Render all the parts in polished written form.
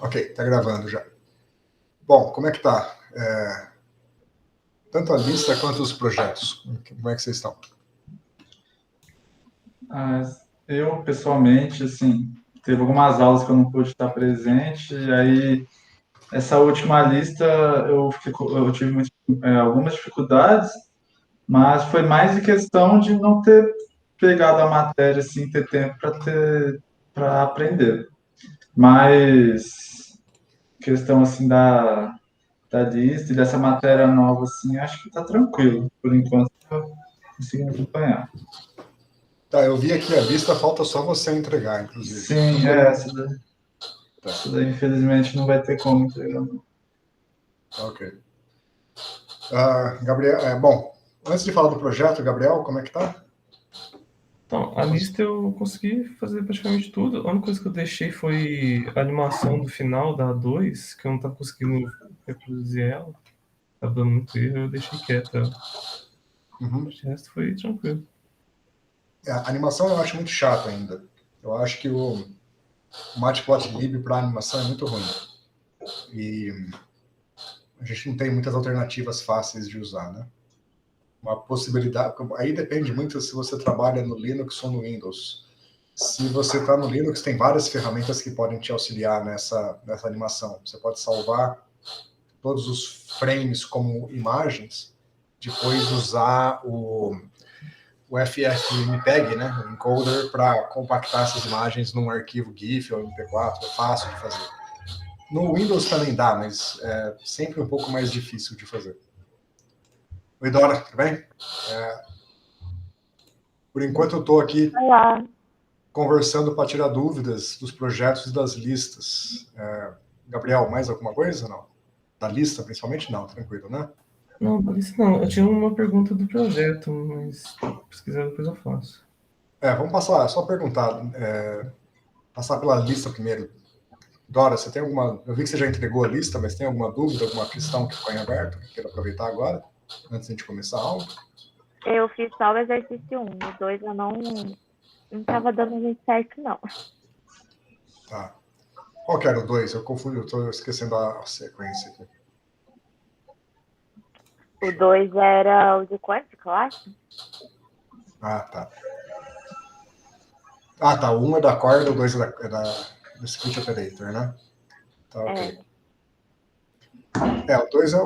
Ok, tá gravando já. Bom, como é que tá? Tanto a lista quanto os projetos. Como é que vocês estão? Eu, pessoalmente, assim, teve algumas aulas que eu não pude estar presente, e aí essa última lista eu tive algumas dificuldades, mas foi mais de questão de não ter pegado a matéria, assim, ter tempo para aprender. Mas questão, assim, da lista e dessa matéria nova, assim, acho que está tranquilo, por enquanto, eu consigo acompanhar. Tá, eu vi aqui a lista, falta só você entregar, inclusive. Sim, Tá, essa daí, infelizmente, não vai ter como entregar. ok. Gabriel, bom, antes de falar do projeto, Gabriel, como é que tá? Então, a lista eu consegui fazer praticamente tudo. A única coisa que eu deixei foi a animação do final da A2, que eu não estava conseguindo reproduzir ela. Tava dando muito erro, eu deixei quieta. Uhum. O resto foi tranquilo. A animação eu acho muito chato ainda. Eu acho que o Matplotlib para animação é muito ruim. E a gente não tem muitas alternativas fáceis de usar, né? Uma possibilidade. Aí depende muito se você trabalha no Linux ou no Windows. Se você está no Linux, tem várias ferramentas que podem te auxiliar nessa animação. Você pode salvar todos os frames como imagens, depois usar o FFmpeg, né, o encoder, para compactar essas imagens num arquivo GIF ou MP4. É fácil de fazer. No Windows também dá, mas é sempre um pouco mais difícil de fazer. Oi, Dora, tudo bem? Por enquanto eu estou aqui Olá. conversando para tirar dúvidas dos projetos e das listas. Gabriel, mais alguma coisa? Não? Da lista, principalmente? Não, tranquilo, né? Não, por isso não. Eu tinha uma pergunta do projeto, mas se quiser depois eu faço. Vamos passar, só perguntar, passar pela lista primeiro. Dora, você tem alguma... Eu vi que você já entregou a lista, mas tem alguma dúvida, alguma questão que ficou em aberto, que queira aproveitar agora, antes de a gente começar a aula? Eu fiz só o exercício 1, o 2 eu não estava dando muito certo, não. Tá. Qual que era o 2? Eu confundo, eu estou esquecendo a sequência aqui. O 2 era o de quântico, eu acho. Ah, tá. Ah, tá. O 1 é da corda, o 2 do split operator, né? Tá, ok.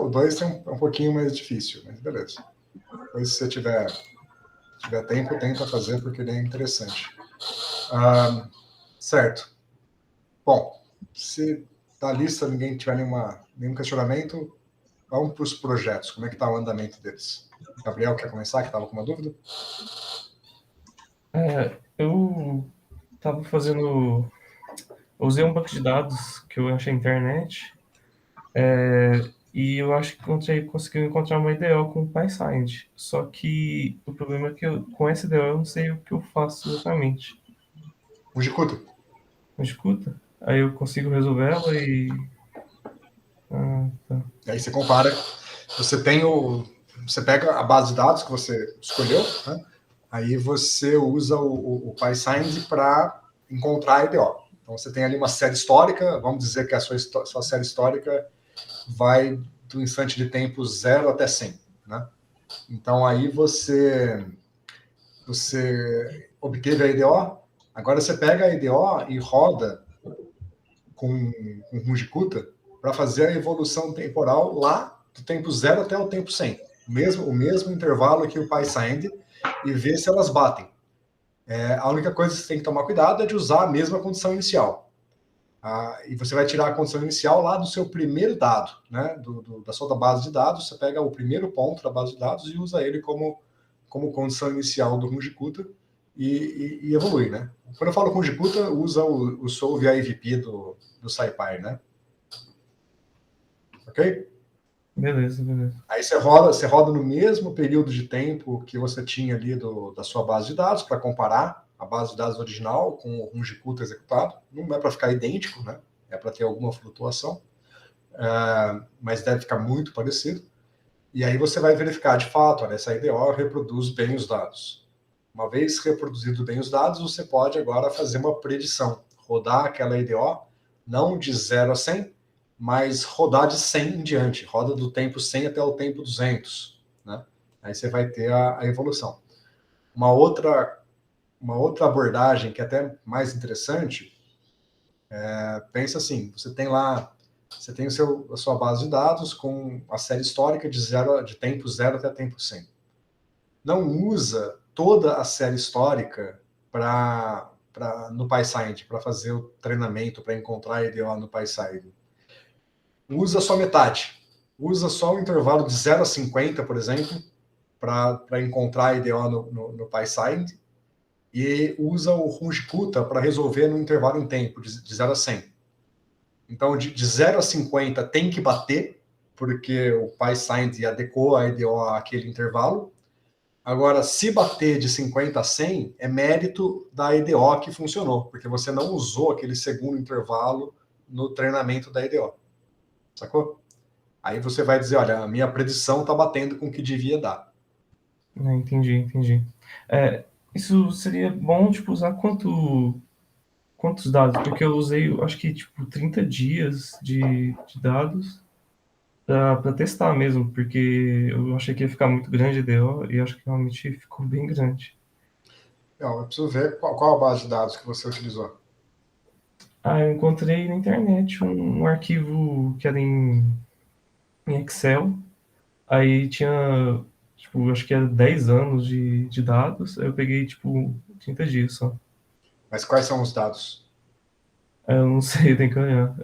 O 2 tem um pouquinho mais difícil, mas beleza. Depois, se você tiver tempo, tenta fazer, porque ele é interessante. Certo. Bom, se da lista ninguém tiver nenhum questionamento, vamos para os projetos. Como é que está o andamento deles? Gabriel, quer começar, que estava com uma dúvida? Eu estava fazendo... Eu usei um banco de dados que eu achei na internet, e eu acho que consegui encontrar uma IDO com o PyScience. Só que o problema é que com essa IDO eu não sei o que eu faço exatamente. O Jikuta. Não escuta? Aí eu consigo resolver ela e... tá. E aí você compara. Você pega a base de dados que você escolheu, né? Aí você usa o PyScience para encontrar a IDO. Então você tem ali uma série histórica, vamos dizer que a sua série histórica vai do instante de tempo 0 até 100, né? Então aí você obteve a IDO, agora você pega a IDO e roda com Rujikuta para fazer a evolução temporal lá do tempo 0 até o tempo 100. O mesmo intervalo que o PyScience, e ver se elas batem. A única coisa que você tem que tomar cuidado é de usar a mesma condição inicial. E você vai tirar a condição inicial lá do seu primeiro dado, né? Da sua base de dados. Você pega o primeiro ponto da base de dados e usa ele como condição inicial do Rujikuta e evolui, né? Quando eu falo Rujikuta, usa o Solve IVP do SciPy, né? Ok? Beleza. Aí você roda no mesmo período de tempo que você tinha ali da sua base de dados, para comparar a base de dados original com o Rujikuta executado. Não é para ficar idêntico, né? É para ter alguma flutuação, mas deve ficar muito parecido. E aí você vai verificar de fato, olha, essa IDO reproduz bem os dados. Uma vez reproduzido bem os dados, você pode agora fazer uma predição, rodar aquela EDO, não de 0 a 100, mas rodar de 100 em diante, roda do tempo 100 até o tempo 200, né? Aí você vai ter a evolução. Uma outra abordagem que é até mais interessante, pensa assim, você tem a sua base de dados com a série histórica de tempo 0 até tempo 100. Não usa toda a série histórica no PyScience, para fazer o treinamento, para encontrar a EDO no PyScience. Usa só metade. Usa só o intervalo de 0 a 50, por exemplo, para encontrar a EDO no PyScience, e usa o Runge-Kutta para resolver no intervalo em tempo, de 0 a 100. Então, de 0 a 50 tem que bater, porque o PyScience adequou a EDO àquele intervalo. Agora, se bater de 50 a 100, é mérito da EDO que funcionou, porque você não usou aquele segundo intervalo no treinamento da EDO. Sacou? Aí você vai dizer, olha, a minha predição está batendo com o que devia dar. Entendi. Isso seria bom, tipo, usar quantos dados? Porque eu usei, acho que, tipo, 30 dias de dados para testar mesmo, porque eu achei que ia ficar muito grande a EDO e acho que realmente ficou bem grande. Não, eu preciso ver qual a base de dados que você utilizou. Eu encontrei na internet um arquivo que era em Excel. Aí tinha, tipo, acho que era 10 anos de dados. Aí eu peguei, tipo, 30 dias só. Mas quais são os dados? Eu não sei, tem que olhar.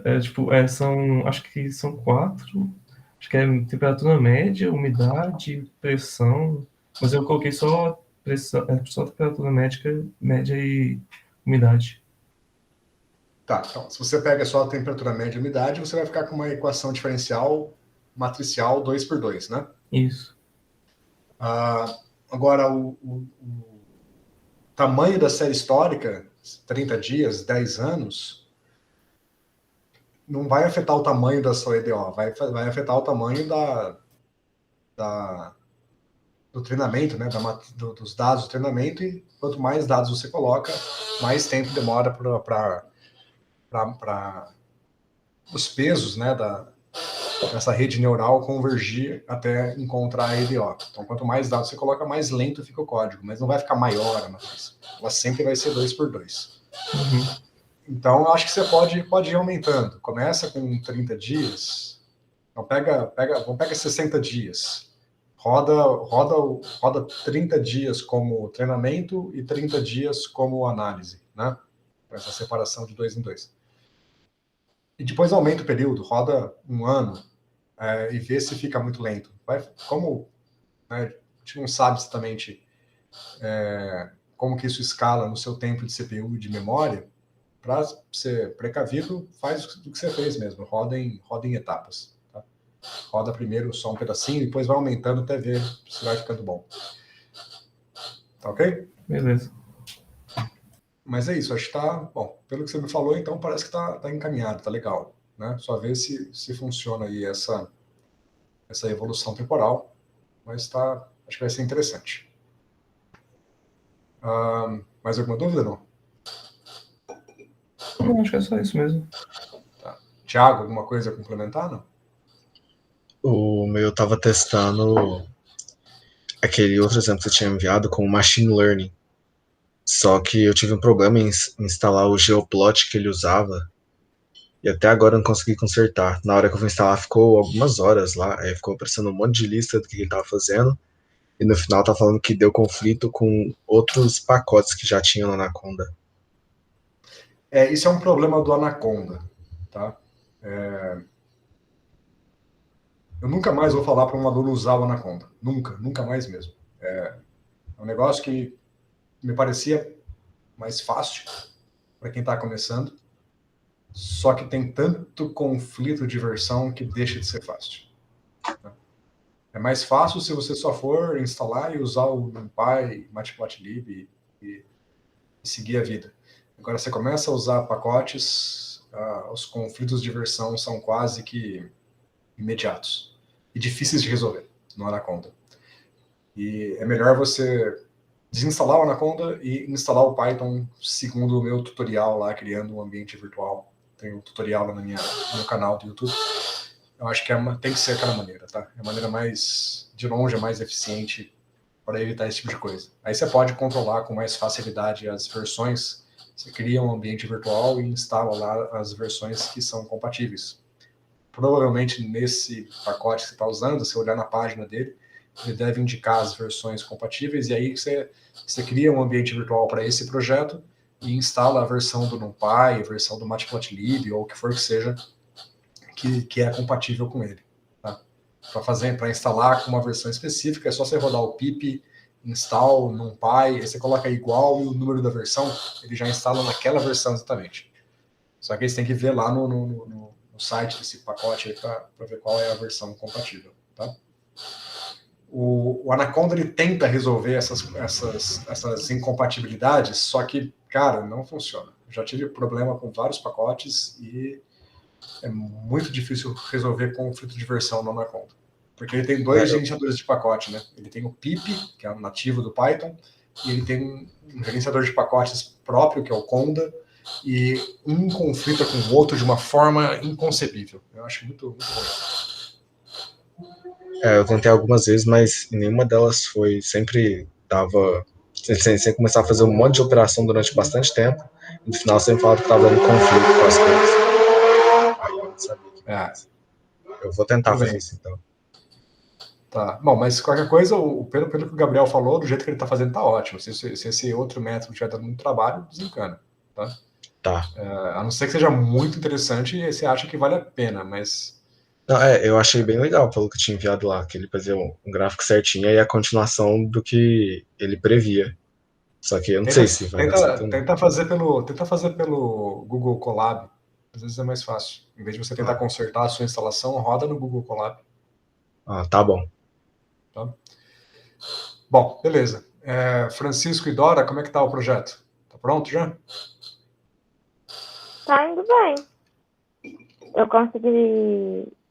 Acho que são 4. Acho que é temperatura média, umidade, pressão. Mas eu coloquei só pressão, só temperatura média e umidade. Tá, então, se você pega só a temperatura média e umidade, você vai ficar com uma equação diferencial matricial 2x2, né? Isso. Agora, o tamanho da série histórica, 30 dias, 10 anos, não vai afetar o tamanho da sua EDO, vai afetar o tamanho do treinamento, né? Dos dados do treinamento, e quanto mais dados você coloca, mais tempo demora para os pesos, né, dessa rede neural convergir até encontrar a EDO. Então, quanto mais dados você coloca, mais lento fica o código, mas não vai ficar maior a matriz. Ela sempre vai ser 2x2. Uhum. Então, eu acho que você pode ir aumentando. Começa com 30 dias, então vamos pegar 60 dias. Roda 30 dias como treinamento e 30 dias como análise, né? Com essa separação de 2 em 2. E depois aumenta o período, roda um ano, e vê se fica muito lento. Como, né, a gente não sabe exatamente como que isso escala no seu tempo de CPU e de memória, para ser precavido, faz o que você fez mesmo, roda em etapas. Tá? Roda primeiro só um pedacinho, depois vai aumentando até ver se vai ficando bom. Tá ok? Beleza. Mas é isso, acho que tá bom. Pelo que você me falou, então parece que tá encaminhado, tá legal. Né? Só ver se funciona aí essa evolução temporal, mas acho que vai ser interessante. Mais alguma dúvida, não? Não, acho que é só isso mesmo. Tá. Tiago, alguma coisa a complementar, não? O meu tava testando aquele outro exemplo que você tinha enviado com Machine Learning. Só que eu tive um problema em instalar o Geoplot que ele usava. E até agora eu não consegui consertar. Na hora que eu vou instalar, ficou algumas horas lá. Aí ficou aparecendo um monte de lista do que ele tava fazendo. E no final tá falando que deu conflito com outros pacotes que já tinham na Anaconda. Isso é um problema do Anaconda. Tá? Eu nunca mais vou falar para um aluno usar o Anaconda. Nunca mais mesmo. É um negócio que me parecia mais fácil para quem está começando, só que tem tanto conflito de versão que deixa de ser fácil. É mais fácil se você só for instalar e usar o NumPy, Matplotlib e seguir a vida. Agora você começa a usar pacotes, os conflitos de versão são quase que imediatos e difíceis de resolver no Anaconda. E é melhor você desinstalar o Anaconda e instalar o Python segundo o meu tutorial lá, criando um ambiente virtual. Tem um tutorial lá no meu canal do YouTube. Eu acho que tem que ser aquela maneira, tá? É a maneira mais, de longe, mais eficiente para evitar esse tipo de coisa. Aí você pode controlar com mais facilidade as versões. Você cria um ambiente virtual e instala lá as versões que são compatíveis. Provavelmente nesse pacote que você está usando, se olhar na página dele, ele deve indicar as versões compatíveis, e aí você cria um ambiente virtual para esse projeto e instala a versão do NumPy, a versão do Matplotlib, ou o que for que seja, que é compatível com ele. Tá? Para instalar com uma versão específica, é só você rodar o pip install NumPy, aí você coloca igual e o número da versão, ele já instala naquela versão exatamente. Só que aí você tem que ver lá no site desse pacote para ver qual é a versão compatível. Tá? O Anaconda ele tenta resolver essas incompatibilidades, só que, cara, não funciona. Já tive problema com vários pacotes e é muito difícil resolver conflito de versão no Anaconda. Porque ele tem dois gerenciadores de pacote, né? Ele tem o pip, que é o nativo do Python, e ele tem um gerenciador de pacotes próprio, que é o Conda, e um conflita com o outro de uma forma inconcebível. Eu acho muito ruim. Eu tentei algumas vezes, mas nenhuma delas foi. Sempre dava. Sem começar a fazer um monte de operação durante bastante tempo, e no final sempre falava que estava dando conflito com as coisas. Aí eu não sabia o que fazer. Eu vou tentar fazer isso então. Tá. Bom, mas qualquer coisa, pelo que o Gabriel falou, do jeito que ele está fazendo, tá ótimo. Se esse outro método estiver dando muito trabalho, desencana. Tá? Tá. A não ser que seja muito interessante e você acha que vale a pena, mas... Não, eu achei bem legal pelo que tinha enviado lá, que ele fazia um gráfico certinho e a continuação do que ele previa. Só que eu não sei se vai dar certo ou não. Tenta fazer pelo Google Colab. Às vezes é mais fácil. Em vez de você tentar consertar a sua instalação, roda no Google Colab. Tá bom. Tá? Bom, beleza. Francisco e Dora, como é que tá o projeto? Tá pronto já? Tá indo bem.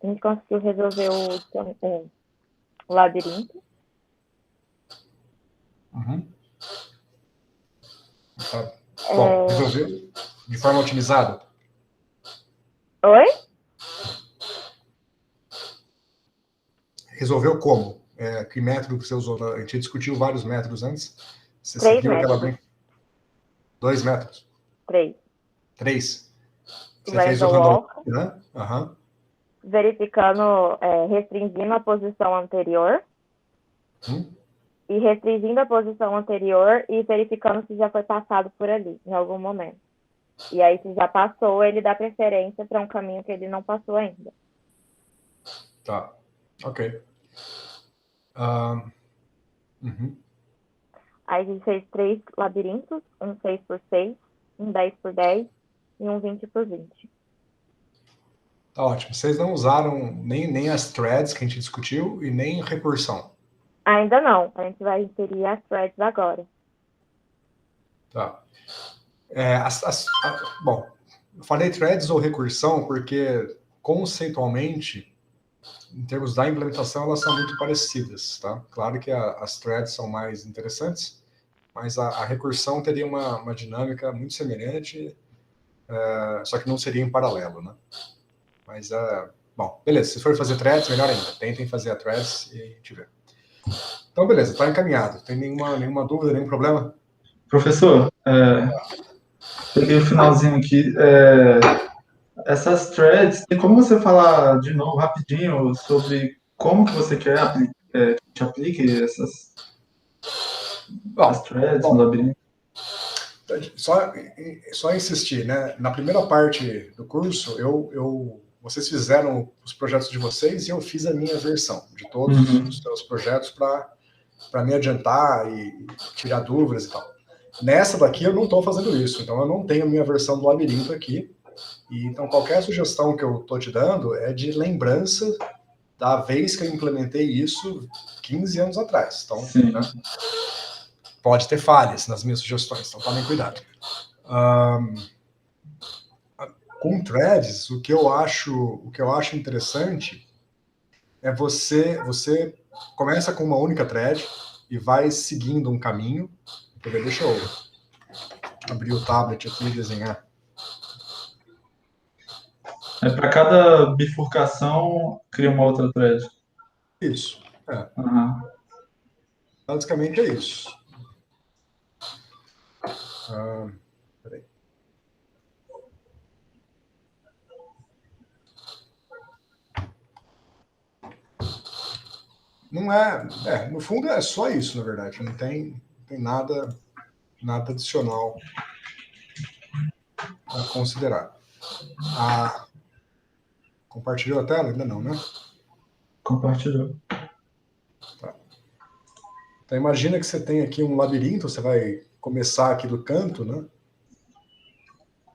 A gente conseguiu resolver o labirinto. Uhum. Tá. Bom, resolveu de forma otimizada? Oi? Resolveu como? Que método que você usou? A gente discutiu vários métodos antes. Você 3 seguiu métodos. aquela... 2 métodos? 3. 3? Você Raise fez o walk, né? Uhum. verificando, restringindo a posição anterior. E restringindo a posição anterior e verificando se já foi passado por ali, em algum momento. E aí, se já passou, ele dá preferência para um caminho que ele não passou ainda. Tá, ok. Aí a gente fez 3 labirintos, um 6x6, um 10x10 e um 20x20. Tá ótimo. Vocês não usaram nem as threads que a gente discutiu e nem recursão? Ainda não. A gente vai inserir as threads agora. Tá. Bom, eu falei threads ou recursão porque, conceitualmente, em termos da implementação, elas são muito parecidas, tá? Claro que as threads são mais interessantes, mas a recursão teria uma dinâmica muito semelhante, só que não seria em paralelo, né? Mas, bom, beleza. Se for fazer threads, melhor ainda. Tentem fazer a threads e a gente vê. Então, beleza. Está encaminhado. Tem nenhuma dúvida, nenhum problema? Professor, peguei o finalzinho aqui. Essas threads, tem como você falar de novo, rapidinho, sobre como que você quer que a gente aplique as threads no labirinto? Só insistir, né? Na primeira parte do curso, vocês fizeram os projetos de vocês e eu fiz a minha versão de todos os seus projetos para me adiantar e tirar dúvidas e tal. Nessa daqui eu não estou fazendo isso, então eu não tenho a minha versão do labirinto aqui. E, então qualquer sugestão que eu estou te dando é de lembrança da vez que eu implementei isso 15 anos atrás. Então, né? Pode ter falhas nas minhas sugestões, então tomem cuidado. Com threads, o que eu acho interessante é você começa com uma única thread, e vai seguindo um caminho. Deixa eu abrir o tablet aqui e desenhar. Para cada bifurcação, cria uma outra thread. Isso. Uhum. Basicamente é isso. Peraí. Não no fundo é só isso, na verdade. Não tem nada adicional a considerar. Compartilhou a tela? Ainda não, né? Compartilhou. Tá. Então imagina que você tem aqui um labirinto, você vai começar aqui do canto, né?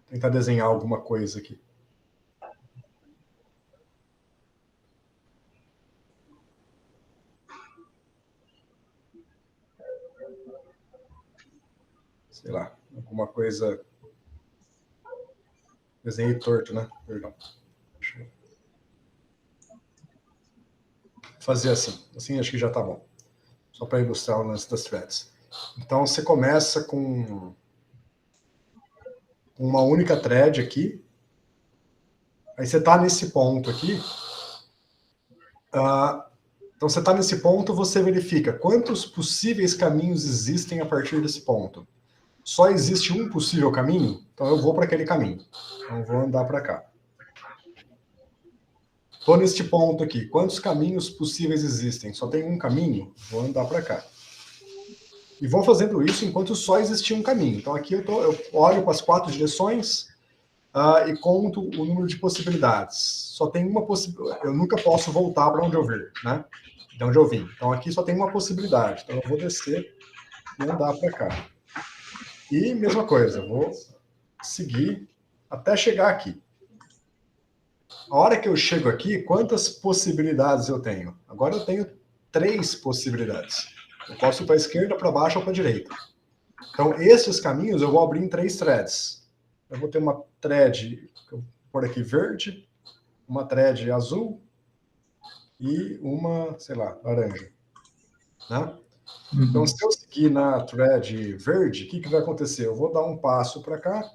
Tentar desenhar alguma coisa aqui. Sei lá, alguma coisa... Desenhei torto, né? Perdão. Deixa eu fazer assim. Assim acho que já tá bom. Só para ilustrar o lance das threads. Então você começa com uma única thread aqui. Aí você tá nesse ponto aqui. Então você tá nesse ponto, você verifica quantos possíveis caminhos existem a partir desse ponto. Só existe um possível caminho, então eu vou para aquele caminho. Então eu vou andar para cá. Estou neste ponto aqui. Quantos caminhos possíveis existem? Só tem um caminho? Vou andar para cá. E vou fazendo isso enquanto só existia um caminho. Então aqui eu olho para as 4 direções e conto o número de possibilidades. Só tem uma possibilidade. Eu nunca posso voltar para onde eu vim, né? De onde eu vim. Então aqui só tem uma possibilidade. Então eu vou descer e andar para cá. E mesma coisa, vou seguir até chegar aqui. A hora que eu chego aqui, quantas possibilidades eu tenho? Agora eu tenho 3 possibilidades. Eu posso ir para a esquerda, para baixo ou para a direita. Então, esses caminhos eu vou abrir em 3 threads. Eu vou ter uma thread, que eu vou pôr aqui verde, uma thread azul e uma, sei lá, laranja. Né? Então, se eu seguir na thread verde, o que vai acontecer? Eu vou dar um passo para cá.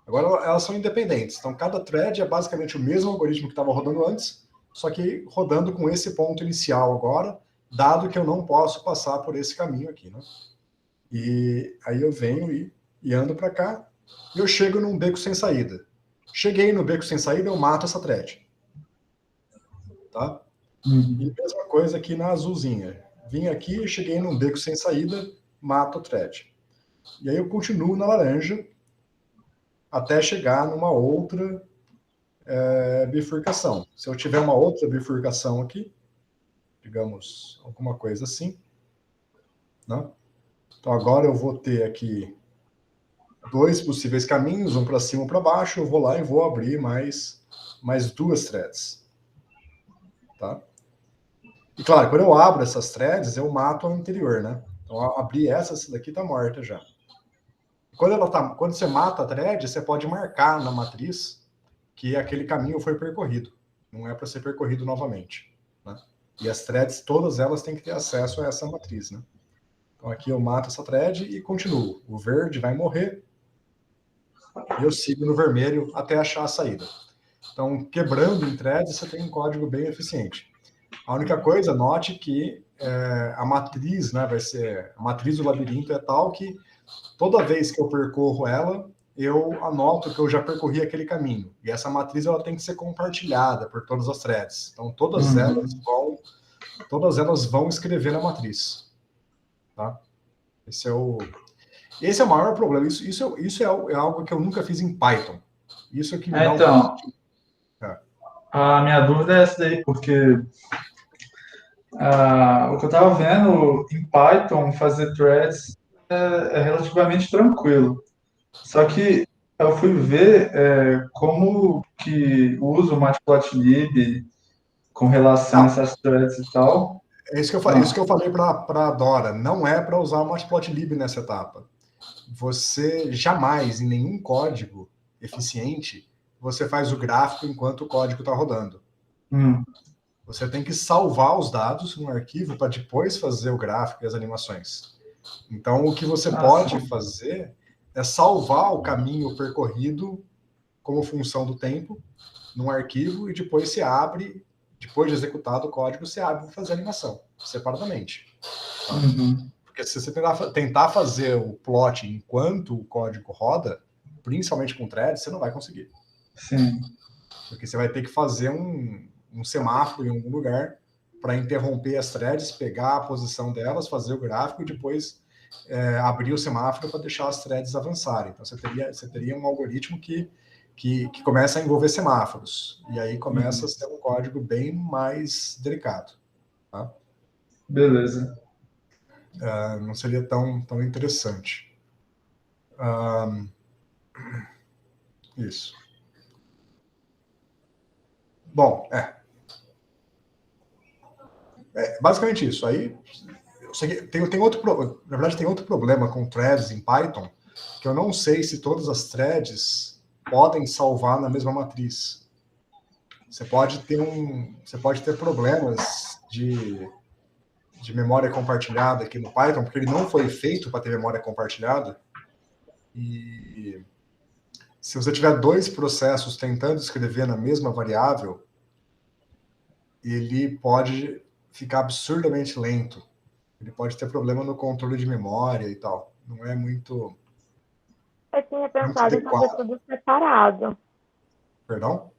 Agora, elas são independentes. Então, cada thread é basicamente o mesmo algoritmo que estava rodando antes, só que rodando com esse ponto inicial agora, dado que eu não posso passar por esse caminho aqui. Né? E aí eu venho e ando para cá, e eu chego num beco sem saída. Cheguei no beco sem saída, eu mato essa thread. Tá? E mesma coisa aqui na azulzinha. Vim aqui, cheguei num beco sem saída, mato a thread. E aí eu continuo na laranja até chegar numa outra bifurcação. Se eu tiver uma outra bifurcação aqui, digamos, alguma coisa assim, né? Então agora eu vou ter aqui 2 possíveis caminhos, um para cima e um para baixo, eu vou lá e vou abrir mais 2 threads. Tá? E claro, quando eu abro essas threads, eu mato a anterior, né? Então, ao abrir essa daqui tá morta já. Quando você mata a thread, você pode marcar na matriz que aquele caminho foi percorrido. Não é para ser percorrido novamente. Né? E as threads, todas elas têm que ter acesso a essa matriz. Né? Então aqui eu mato essa thread e continuo. O verde vai morrer e eu sigo no vermelho até achar a saída. Então, quebrando em threads, você tem um código bem eficiente. A única coisa, note que a matriz, né, a matriz do labirinto é tal que toda vez que eu percorro ela, eu anoto que eu já percorri aquele caminho. E essa matriz ela tem que ser compartilhada por todas as threads. Então, todas elas vão escrever na matriz. Tá? Esse é o maior problema. Isso é algo que eu nunca fiz em Python. Isso é que me dá a minha dúvida é essa daí, porque o que eu estava vendo em Python, fazer threads é relativamente tranquilo. Só que eu fui ver como que usa o Matplotlib com relação a essas threads e tal. É isso que eu falei para a Dora. Não é para usar o Matplotlib nessa etapa. Você jamais, em nenhum código eficiente, você faz o gráfico enquanto o código está rodando. você tem que salvar os dados no arquivo para depois fazer o gráfico e as animações. Então, o que você pode fazer é salvar o caminho percorrido como função do tempo num arquivo e depois você abre, depois de executado o código, você abre para fazer a animação, separadamente. Tá? Porque se você tentar fazer o plot enquanto o código roda, principalmente com threads, você não vai conseguir. Sim. Porque você vai ter que fazer um semáforo em algum lugar para interromper as threads, pegar a posição delas, fazer o gráfico e depois abrir o semáforo para deixar as threads avançarem. Então, você teria um algoritmo que começa a envolver semáforos. E aí começa a ser um código bem mais delicado. Tá? Beleza. Não seria tão interessante. Isso. Bom, basicamente isso. Aí, tem outro, na verdade, tem outro problema com threads em Python, que eu não sei se todas as threads podem salvar na mesma matriz. Você pode ter problemas de memória compartilhada aqui no Python, porque ele não foi feito para ter memória compartilhada. E se você tiver dois processos tentando escrever na mesma variável, ele pode ficar absurdamente lento. Ele pode ter problema no controle de memória e tal. Não é muito... Eu tinha pensado em fazer tudo separado. Perdão?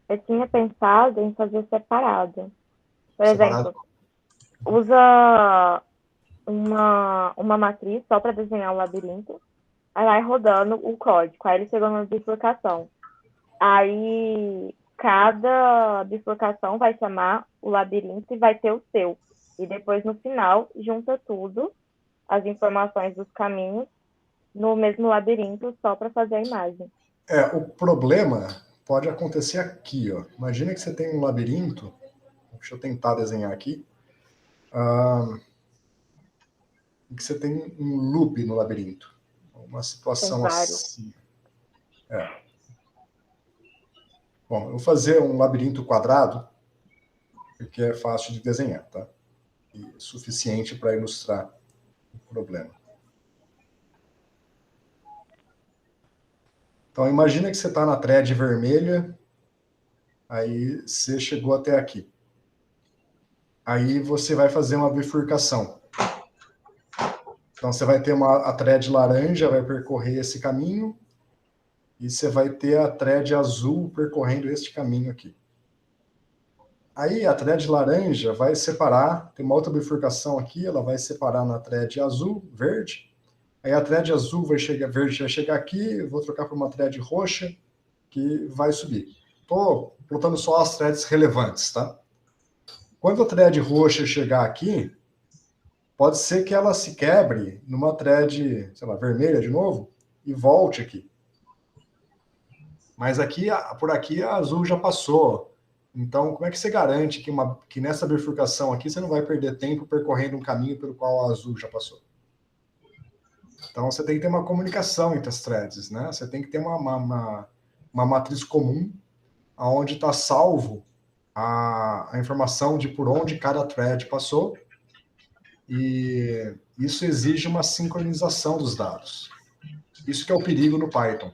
Eu tinha pensado em fazer separado. Por Separado. exemplo, usa uma matriz só para desenhar o labirinto, aí vai rodando o código, aí ele chega numa bifurcação. Aí cada bifurcação vai chamar o labirinto e vai ter o seu. E depois, no final, junta tudo, as informações dos caminhos, no mesmo labirinto, só para fazer a imagem. O problema pode acontecer aqui, ó. Imagina que você tem um labirinto, deixa eu tentar desenhar aqui, que você tem um loop no labirinto. Uma situação assim. Bom, eu vou fazer um labirinto quadrado, porque é fácil de desenhar, tá? E suficiente para ilustrar o problema. Então, imagina que você está na thread vermelha, aí você chegou até aqui. Aí você vai fazer uma bifurcação. Então, você vai ter a thread laranja, vai percorrer esse caminho, e você vai ter a thread azul percorrendo este caminho aqui. Aí, a thread laranja vai separar, tem uma outra bifurcação aqui, ela vai separar na thread azul, verde. Aí a thread azul verde vai chegar aqui, eu vou trocar para uma thread roxa, que vai subir. Estou plotando só as threads relevantes, tá? Quando a thread roxa chegar aqui, pode ser que ela se quebre numa thread, sei lá, vermelha de novo, e volte aqui. Mas aqui, por aqui, a azul já passou. Então, como é que você garante que nessa bifurcação aqui você não vai perder tempo percorrendo um caminho pelo qual a azul já passou? Então, você tem que ter uma comunicação entre as threads, né? Você tem que ter uma matriz comum onde está salvo a informação de por onde cada thread passou, e isso exige uma sincronização dos dados. Isso que é o perigo no Python.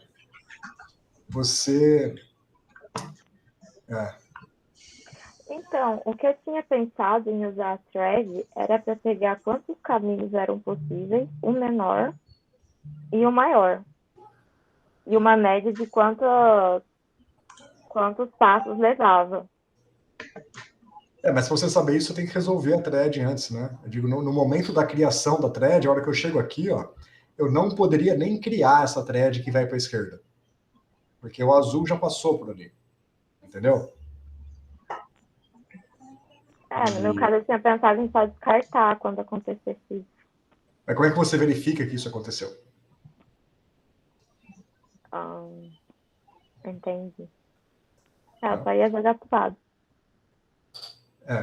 Então, o que eu tinha pensado em usar a thread era para pegar quantos caminhos eram possíveis, o menor e o maior. E uma média de quantos passos levava. Mas se você saber isso, você tem que resolver a thread antes, né? Eu digo, no momento da criação da thread, a hora que eu chego aqui, ó, eu não poderia nem criar essa thread que vai para a esquerda. Porque o azul já passou por ali. Entendeu? No meu caso, eu tinha pensado em só descartar quando acontecesse isso. Mas como é que você verifica que isso aconteceu? Entendi. Só ia jogar pro lado.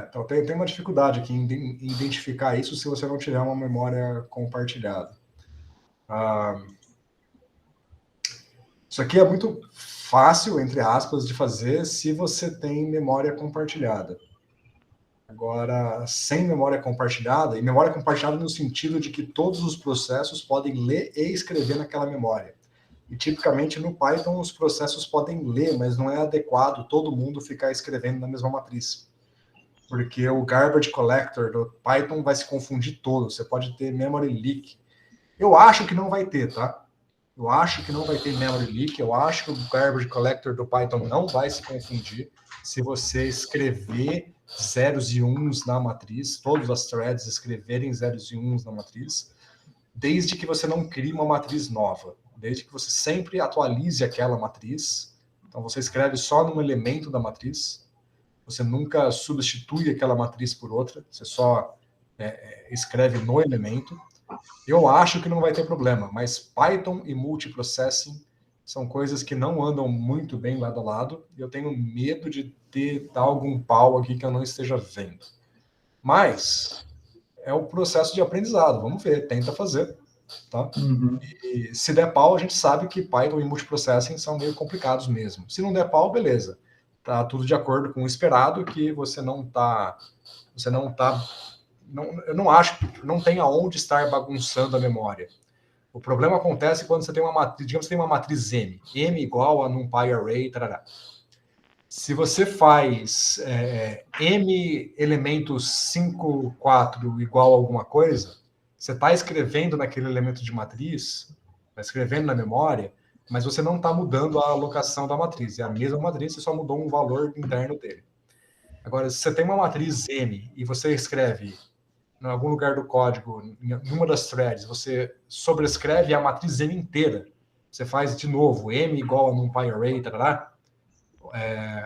Então tem uma dificuldade aqui em identificar isso se você não tiver uma memória compartilhada. Isso aqui é muito fácil, entre aspas, de fazer se você tem memória compartilhada. Agora, sem memória compartilhada, e memória compartilhada no sentido de que todos os processos podem ler e escrever naquela memória. E tipicamente no Python os processos podem ler, mas não é adequado todo mundo ficar escrevendo na mesma matriz. Porque o garbage collector do Python vai se confundir todo. Você pode ter memory leak. Eu acho que não vai ter, tá? Eu acho que não vai ter memory leak. Eu acho que o garbage collector do Python não vai se confundir se você escrever zeros e uns na matriz, todas as threads escreverem zeros e uns na matriz, desde que você não crie uma matriz nova, desde que você sempre atualize aquela matriz. Então você escreve só num elemento da matriz, você nunca substitui aquela matriz por outra, você só escreve no elemento. Eu acho que não vai ter problema, mas Python e multiprocessing são coisas que não andam muito bem lado a lado, e eu tenho medo de dar algum pau aqui que eu não esteja vendo. Mas é o processo de aprendizado, vamos ver, tenta fazer, tá? E se der pau, a gente sabe que Python e multiprocessing são meio complicados mesmo. Se não der pau, beleza. Tá tudo de acordo com o esperado, que você não tá, eu não acho que não tem aonde estar bagunçando a memória. O problema acontece quando você tem uma matriz, digamos que tem uma matriz M, M igual a NumPy array, tarará. Se você faz M elementos 5, 4 igual a alguma coisa, você está escrevendo naquele elemento de matriz, está escrevendo na memória, mas você não está mudando a alocação da matriz. É a mesma matriz, você só mudou um valor interno dele. Agora, se você tem uma matriz M e você escreve em algum lugar do código, em uma das threads, você sobrescreve a matriz M inteira. Você faz de novo M igual a NumPy array, tarará,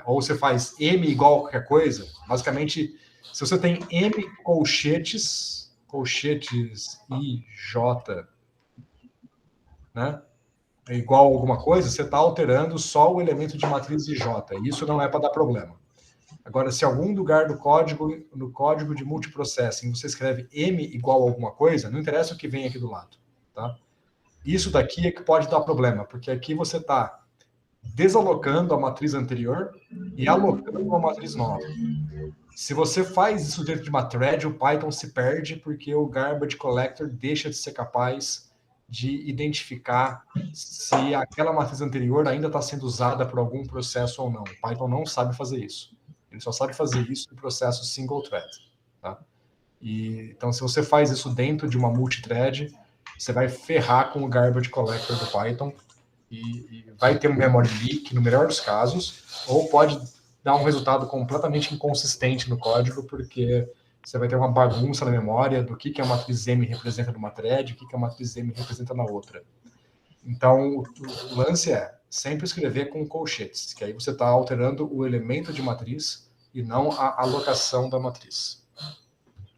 ou você faz M igual a qualquer coisa. Basicamente, se você tem M colchetes I, J, né, é igual a alguma coisa, você está alterando só o elemento de matriz IJ. Isso não é para dar problema. Agora, se algum lugar do código, no código de multiprocessing, você escreve M igual a alguma coisa, não interessa o que vem aqui do lado. Tá? Isso daqui é que pode dar problema, porque aqui você está desalocando a matriz anterior e alocando uma matriz nova. Se você faz isso dentro de uma thread, o Python se perde porque o garbage collector deixa de ser capaz de identificar se aquela matriz anterior ainda está sendo usada por algum processo ou não. O Python não sabe fazer isso. Ele só sabe fazer isso no processo single thread. Tá? Então, se você faz isso dentro de uma multithread, você vai ferrar com o garbage collector do Python e vai ter um memory leak, no melhor dos casos, ou pode dar um resultado completamente inconsistente no código, porque você vai ter uma bagunça na memória do que a matriz M representa numa thread, o que a matriz M representa na outra. Então, o lance é sempre escrever com colchetes, que aí você está alterando o elemento de matriz e não a alocação da matriz.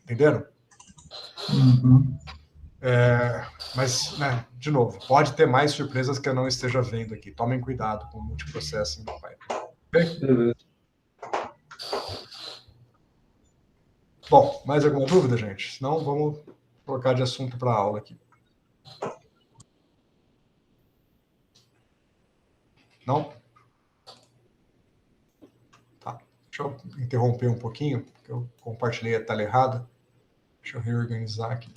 Entenderam? Mas, né, de novo, pode ter mais surpresas que eu não esteja vendo aqui. Tomem cuidado com o multiprocessing do Python. Okay? Bom, mais alguma dúvida, gente? Senão vamos trocar de assunto para a aula aqui. Não? Tá. Deixa eu interromper um pouquinho, porque eu compartilhei a tela errada. Deixa eu reorganizar aqui.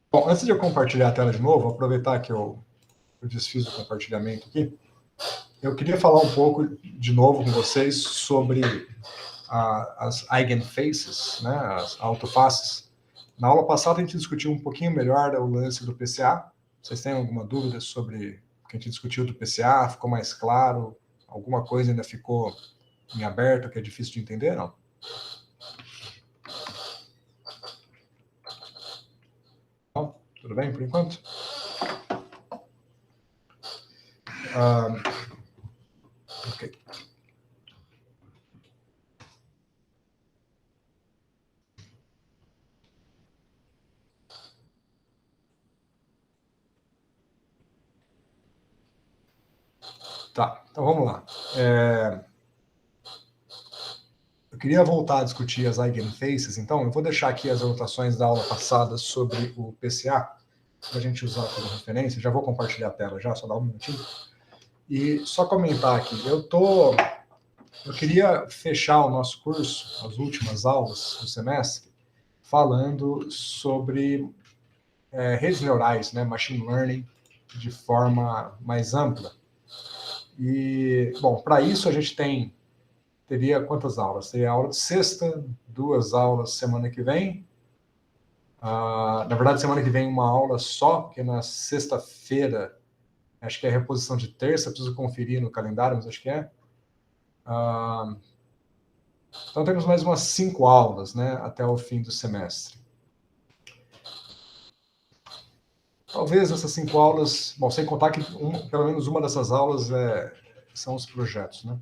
Bom, antes de eu compartilhar a tela de novo, vou aproveitar que eu desfiz o compartilhamento aqui. Eu queria falar um pouco de novo com vocês sobre as eigenfaces, né, as autofaces. Na aula passada a gente discutiu um pouquinho melhor o lance do PCA. Vocês têm alguma dúvida sobre o que a gente discutiu do PCA? Ficou mais claro? Alguma coisa ainda ficou em aberto que é difícil de entender? Não? Não? Tudo bem por enquanto? Ok. Tá, então vamos lá. Eu queria voltar a discutir as eigenfaces, então eu vou deixar aqui as anotações da aula passada sobre o PCA, para a gente usar como referência. Já vou compartilhar a tela já, só dá um minutinho. E só comentar aqui, eu queria fechar o nosso curso, as últimas aulas do semestre, falando sobre redes neurais, né, machine learning, de forma mais ampla. E, bom, para isso a gente teria quantas aulas? Teria aula de sexta, 2 aulas semana que vem. Na verdade, semana que vem uma aula só, porque na sexta-feira, acho que é reposição de terça, preciso conferir no calendário, mas acho que é. Então temos mais umas 5 aulas, né, até o fim do semestre. Talvez essas 5 aulas, bom, sem contar que pelo menos uma dessas aulas são os projetos, né?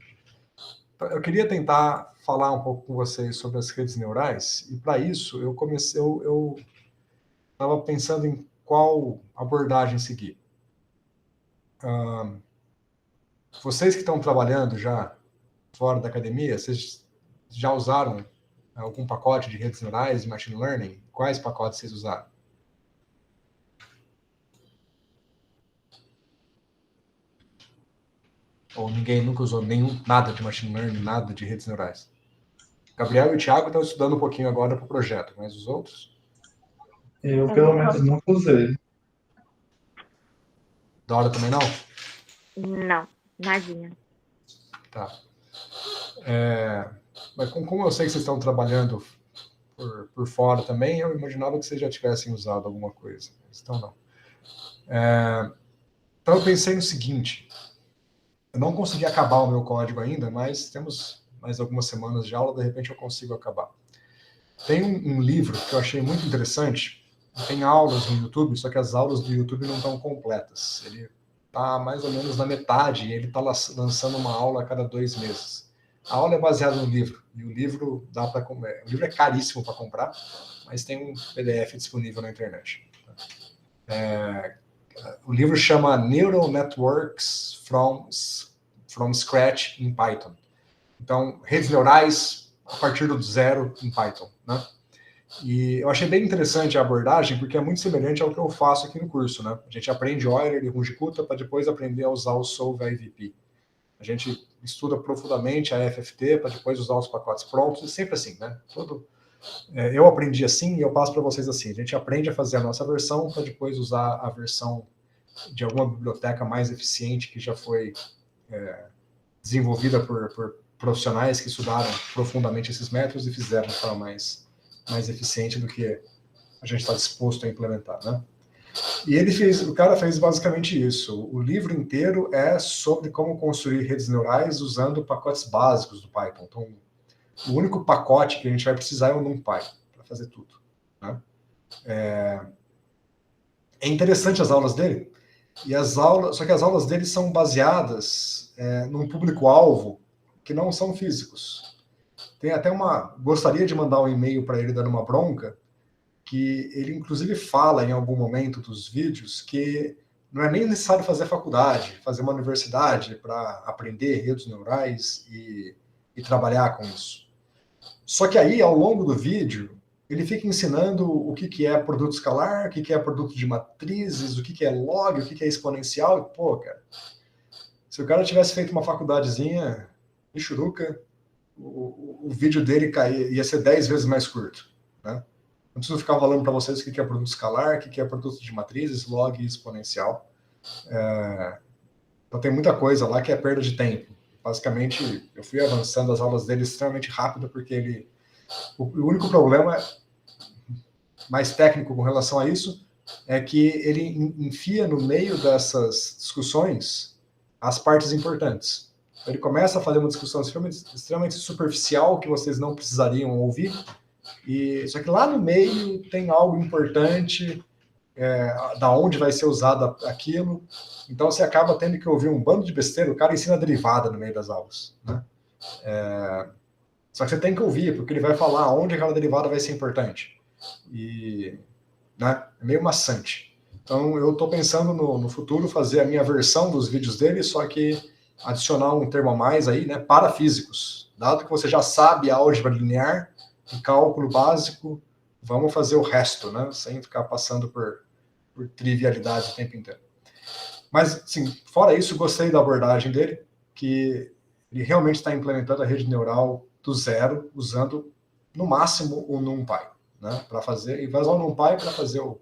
Eu queria tentar falar um pouco com vocês sobre as redes neurais, e para isso eu estava pensando em qual abordagem seguir. Vocês que estão trabalhando já fora da academia, vocês já usaram algum pacote de redes neurais e machine learning? Quais pacotes vocês usaram? Ou ninguém nunca usou nada de machine learning, nada de redes neurais? Gabriel e o Thiago estão estudando um pouquinho agora para o projeto, mas os outros? Eu, pelo menos, nunca usei. Dora também não? Não, nadinha. Tá. Mas como eu sei que vocês estão trabalhando por fora também, eu imaginava que vocês já tivessem usado alguma coisa. Então, não. Então, eu pensei no seguinte. Eu não consegui acabar o meu código ainda, mas temos mais algumas semanas de aula, de repente eu consigo acabar. Tem um livro que eu achei muito interessante. Tem aulas no YouTube, só que as aulas do YouTube não estão completas. Ele está mais ou menos na metade e ele está lançando uma aula a cada 2 meses. A aula é baseada no livro, e o livro dá para comer. O livro é caríssimo para comprar, mas tem um PDF disponível na internet. O livro chama Neural Networks from Scratch in Python. Então, redes neurais a partir do zero em Python, né? E eu achei bem interessante a abordagem, porque é muito semelhante ao que eu faço aqui no curso, né? A gente aprende Euler e Runge-Kutta para depois aprender a usar o Solve IVP. A gente estuda profundamente a FFT para depois usar os pacotes prontos, e sempre assim, né? Eu aprendi assim e eu passo para vocês assim. A gente aprende a fazer a nossa versão para depois usar a versão de alguma biblioteca mais eficiente que já foi desenvolvida por profissionais que estudaram profundamente esses métodos e fizeram de forma mais eficiente do que a gente está disposto a implementar, né? E o cara fez basicamente isso. O livro inteiro é sobre como construir redes neurais usando pacotes básicos do Python. Então, o único pacote que a gente vai precisar é o NumPy para fazer tudo, né? É interessante as aulas dele, só que as aulas dele são baseadas num público-alvo que não são físicos. Tem até gostaria de mandar um e-mail para ele dando uma bronca, que ele inclusive fala em algum momento dos vídeos que não é nem necessário fazer faculdade, fazer uma universidade para aprender redes neurais e trabalhar com isso. Só que aí, ao longo do vídeo, ele fica ensinando o que é produto escalar, o que é produto de matrizes, o que é log, o que é exponencial. E, pô, cara, se o cara tivesse feito uma facudadezinha de churuca, o vídeo dele ia ser 10 vezes mais curto, né? Não preciso ficar falando para vocês o que é produto escalar, o que é produto de matrizes, log e exponencial. Então tem muita coisa lá que é perda de tempo. Basicamente, eu fui avançando as aulas dele extremamente rápido, porque o único problema mais técnico com relação a isso é que ele enfia no meio dessas discussões as partes importantes. Então, ele começa a fazer uma discussão extremamente superficial que vocês não precisariam ouvir, só que lá no meio tem algo importante, da onde vai ser usado aquilo. Então você acaba tendo que ouvir um bando de besteira. O cara ensina derivada no meio das aulas, né? Só que você tem que ouvir, porque ele vai falar onde aquela derivada vai ser importante. Né, é meio maçante. Então eu estou pensando no futuro fazer a minha versão dos vídeos dele, só que adicionar um termo a mais aí, né, para físicos. Dado que você já sabe a álgebra linear e cálculo básico, vamos fazer o resto, né, sem ficar passando por trivialidades o tempo inteiro. Mas, sim, fora isso, gostei da abordagem dele, que ele realmente está implementando a rede neural do zero, usando, no máximo, o NumPy, né, para fazer, e vai usar o NumPy para fazer o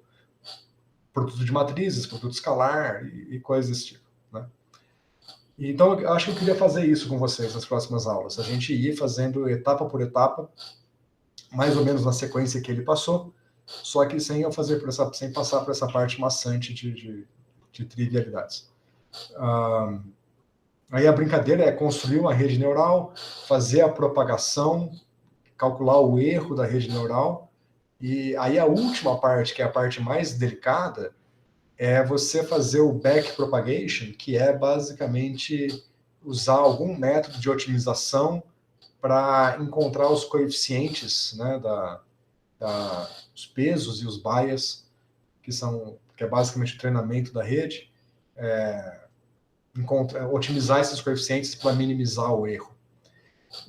produto de matrizes, produto escalar e coisas desse tipo, né. Então, eu acho que eu queria fazer isso com vocês nas próximas aulas, a gente ir fazendo etapa por etapa, mais ou menos na sequência que ele passou, só que sem passar por essa parte maçante de trivialidades. Aí a brincadeira é construir uma rede neural, fazer a propagação, calcular o erro da rede neural, e aí a última parte, que é a parte mais delicada, é você fazer o backpropagation, que é basicamente usar algum método de otimização para encontrar os coeficientes, né, os pesos e os bias, que é basicamente o treinamento da rede, otimizar esses coeficientes para minimizar o erro.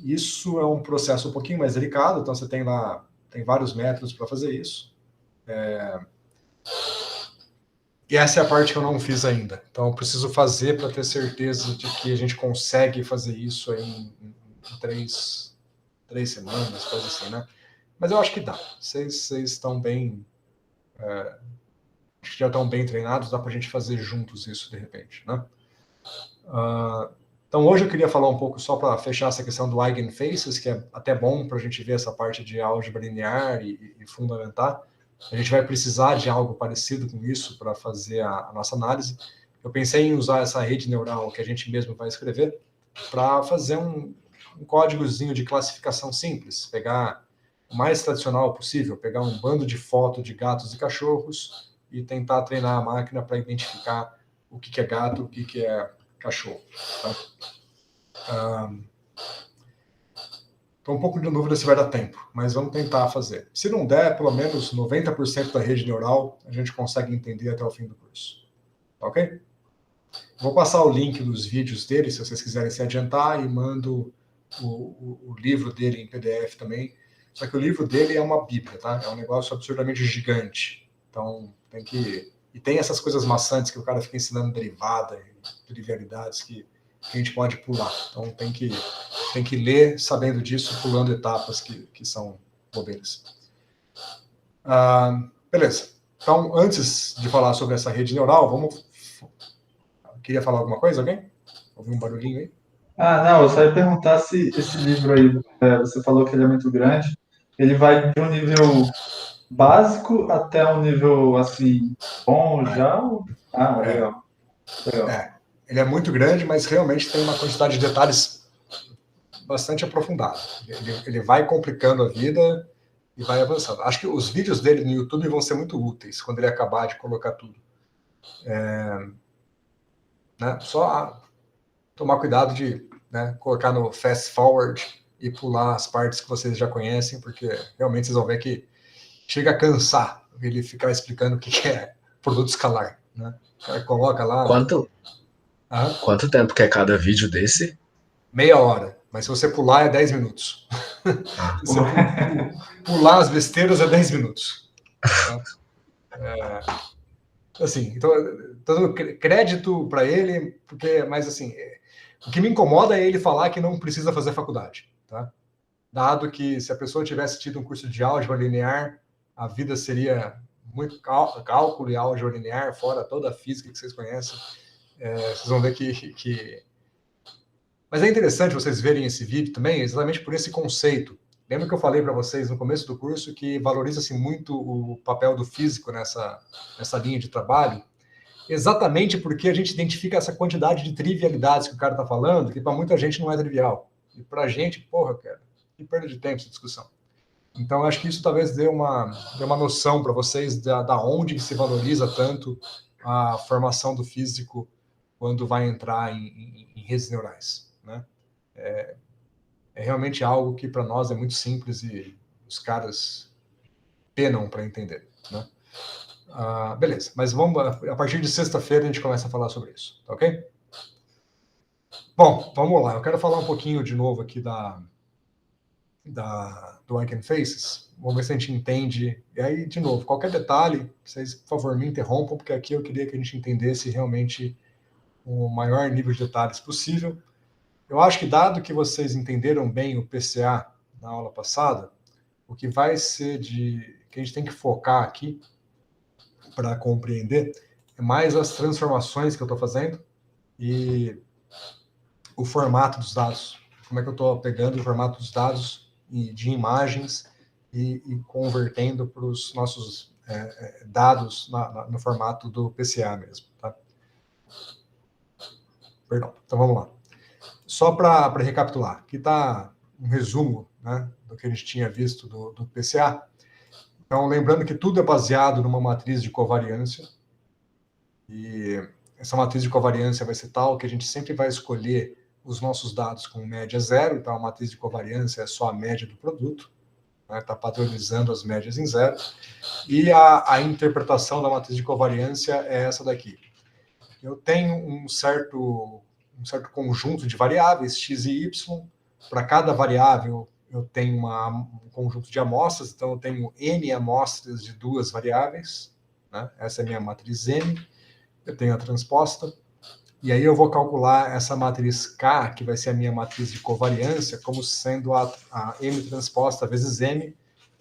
Isso é um processo um pouquinho mais delicado, então você tem vários métodos para fazer isso. E essa é a parte que eu não fiz ainda. Então eu preciso fazer para ter certeza de que a gente consegue fazer isso em 3 semanas, coisa assim, né? Mas eu acho que dá. Vocês estão bem... acho que já estão bem treinados, dá para a gente fazer juntos isso de repente, né? Então hoje eu queria falar um pouco, só para fechar essa questão do Eigenfaces, que é até bom para a gente ver essa parte de álgebra linear e fundamentar. A gente vai precisar de algo parecido com isso para fazer a nossa análise. Eu pensei em usar essa rede neural que a gente mesmo vai escrever para fazer um códigozinho de classificação simples, pegar o mais tradicional possível, pegar um bando de fotos de gatos e cachorros e tentar treinar a máquina para identificar o que é gato, o que é cachorro. Tá? Estou um pouco de dúvida se vai dar tempo, mas vamos tentar fazer. Se não der, pelo menos 90% da rede neural a gente consegue entender até o fim do curso. Ok? Vou passar o link dos vídeos dele, se vocês quiserem se adiantar, e mando o livro dele em PDF também. Só que o livro dele é uma bíblia, tá? É um negócio absurdamente gigante. Então, E tem essas coisas maçantes que o cara fica ensinando derivada, trivialidades que a gente pode pular. Então, tem que ler sabendo disso, pulando etapas que são bobeiras. Beleza. Então, antes de falar sobre essa rede neural, Queria falar alguma coisa, alguém? Ouviu um barulhinho aí? Não, eu só ia perguntar se esse livro aí, você falou que ele é muito grande, ele vai de um nível básico até um nível, assim, bom já? Legal. Ele é muito grande, mas realmente tem uma quantidade de detalhes bastante aprofundada. Ele vai complicando a vida e vai avançando. Acho que os vídeos dele no YouTube vão ser muito úteis quando ele acabar de colocar tudo. Né? Só tomar cuidado de, né, colocar no fast forward e pular as partes que vocês já conhecem, porque realmente vocês vão ver que chega a cansar ele ficar explicando o que é produto escalar. Né? O cara coloca lá... Quanto tempo que é cada vídeo desse? Meia hora. Mas se você pular, é 10 minutos. Se você pular as besteiras, é 10 minutos. Tá? Assim, então, todo crédito para ele, mas assim, o que me incomoda é ele falar que não precisa fazer faculdade. Tá? Dado que se a pessoa tivesse tido um curso de álgebra linear, a vida seria muito cálculo e álgebra linear, fora toda a física que vocês conhecem. Vocês vão ver que... Mas é interessante vocês verem esse vídeo também, exatamente por esse conceito. Lembra que eu falei para vocês no começo do curso que valoriza-se muito o papel do físico nessa linha de trabalho? Exatamente porque a gente identifica essa quantidade de trivialidades que o cara está falando, que para muita gente não é trivial. E para a gente, cara, que perda de tempo essa discussão. Então, acho que isso talvez dê uma noção para vocês da onde se valoriza tanto a formação do físico quando vai entrar em redes neurais. Né? É realmente algo que para nós é muito simples e os caras penam para entender. Né? Beleza, mas a partir de sexta-feira a gente começa a falar sobre isso, tá ok? Bom, vamos lá. Eu quero falar um pouquinho de novo aqui do Eigenfaces. Vamos ver se a gente entende. E aí, de novo, qualquer detalhe, vocês, por favor, me interrompam, porque aqui eu queria que a gente entendesse realmente o maior nível de detalhes possível. Eu acho que, dado que vocês entenderam bem o PCA na aula passada, o que vai ser que a gente tem que focar aqui para compreender é mais as transformações que eu estou fazendo e o formato dos dados. Como é que eu estou pegando o formato dos dados de imagens e convertendo para os nossos dados no formato do PCA mesmo. Tá? Perdão. Então vamos lá. Só para recapitular, aqui está um resumo, né, do que a gente tinha visto do PCA. Então, lembrando que tudo é baseado numa matriz de covariância, e essa matriz de covariância vai ser tal que a gente sempre vai escolher os nossos dados com média zero, então a matriz de covariância é só a média do produto, está, né, padronizando as médias em zero, e a interpretação da matriz de covariância é essa daqui. Eu tenho um certo conjunto de variáveis, x e y. Para cada variável, eu tenho um conjunto de amostras, então eu tenho n amostras de duas variáveis, né? Essa é a minha matriz M. Eu tenho a transposta, e aí eu vou calcular essa matriz K, que vai ser a minha matriz de covariância, como sendo a M transposta vezes M.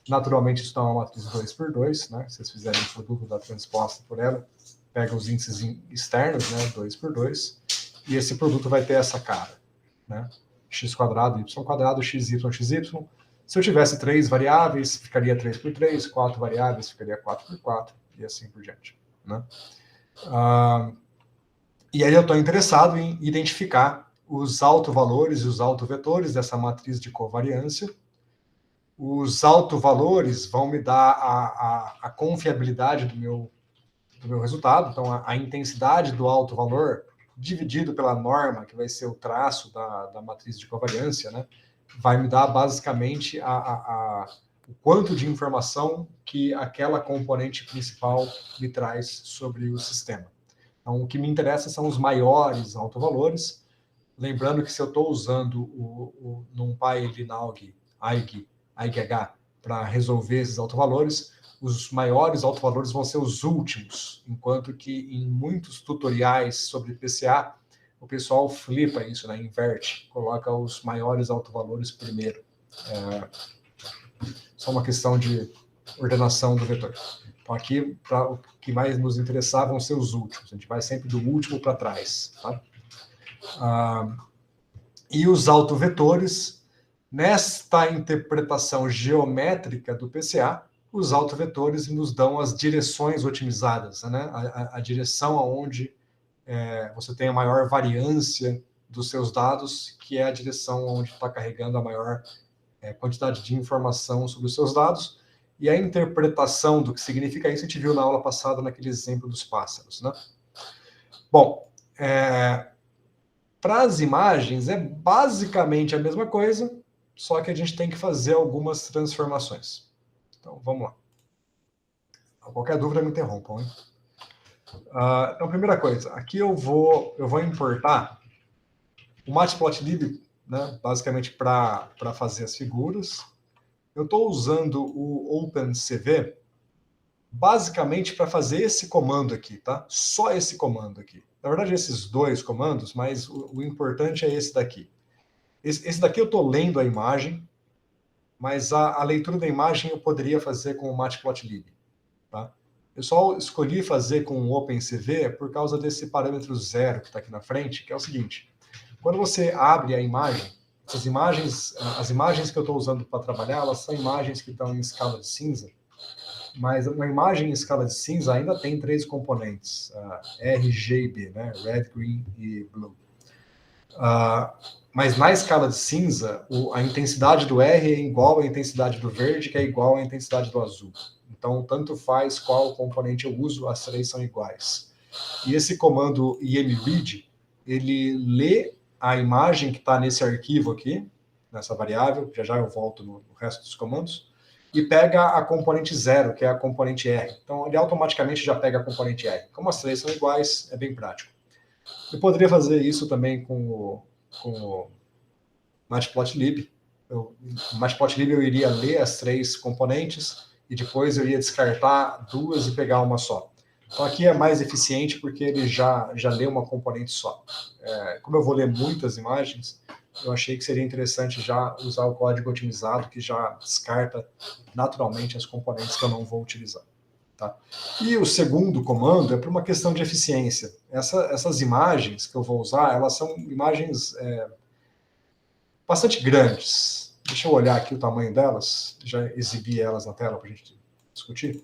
Naturalmente, isso dá uma matriz 2 por 2, né? Se vocês fizerem o produto da transposta por ela, pega os índices externos, né, 2 por 2, e esse produto vai ter essa cara, né, x quadrado, y quadrado, xy, xy. Se eu tivesse 3 variáveis, ficaria 3 por 3, 4 variáveis, ficaria 4 por 4, e assim por diante. Né? E aí eu estou interessado em identificar os autovalores e os autovetores dessa matriz de covariância. Os autovalores vão me dar a confiabilidade do meu resultado, então a intensidade do alto valor dividido pela norma, que vai ser o traço da matriz de covariância, né, vai me dar basicamente o quanto de informação que aquela componente principal me traz sobre o sistema. Então, o que me interessa são os maiores autovalores, lembrando que se eu estou usando o NumPy, Linalg, AIGH para resolver esses autovalores, os maiores autovalores vão ser os últimos, enquanto que em muitos tutoriais sobre PCA, o pessoal flipa isso, né? Inverte, coloca os maiores autovalores primeiro. Só uma questão de ordenação do vetor. Então aqui, o que mais nos interessar vão ser os últimos, a gente vai sempre do último para trás. Tá? E os autovetores, nesta interpretação geométrica do PCA, os autovetores nos dão as direções otimizadas, né? A direção aonde você tem a maior variância dos seus dados, que é a direção onde está carregando a maior quantidade de informação sobre os seus dados, e a interpretação do que significa isso a gente viu na aula passada, naquele exemplo dos pássaros. Né? Bom, para as imagens é basicamente a mesma coisa, só que a gente tem que fazer algumas transformações. Então, vamos lá. Qualquer dúvida, me interrompam, hein? Então, primeira coisa, aqui eu vou importar o Matplotlib, né, basicamente para fazer as figuras. Eu estou usando o OpenCV basicamente para fazer esse comando aqui, tá? Só esse comando aqui. Na verdade, esses dois comandos, mas o importante é esse daqui. Esse daqui eu estou lendo a imagem, mas a leitura da imagem eu poderia fazer com o Matplotlib. Tá? Eu só escolhi fazer com o OpenCV por causa desse parâmetro 0 que está aqui na frente, que é o seguinte. Quando você abre a imagem, as imagens que eu estou usando para trabalhar, elas são imagens que estão em escala de cinza, mas uma imagem em escala de cinza ainda tem 3 componentes, R, G e B, né? Red, Green e Blue. Mas na escala de cinza, a intensidade do R é igual à intensidade do verde, que é igual à intensidade do azul. Então, tanto faz qual componente eu uso, as 3 são iguais. E esse comando imread, ele lê a imagem que está nesse arquivo aqui, nessa variável, já eu volto no resto dos comandos, e pega a componente 0, que é a componente R. Então, ele automaticamente já pega a componente R. Como as 3 são iguais, é bem prático. Eu poderia fazer isso também com o Matplotlib. No Matplotlib eu iria ler as 3 componentes e depois eu ia descartar 2 e pegar uma só. Então aqui é mais eficiente porque ele já lê uma componente só. Como eu vou ler muitas imagens, eu achei que seria interessante já usar o código otimizado, que já descarta naturalmente as componentes que eu não vou utilizar. Tá? E o segundo comando é para uma questão de eficiência. Essas imagens que eu vou usar, elas são imagens bastante grandes. Deixa eu olhar aqui o tamanho delas, já exibi elas na tela para a gente discutir.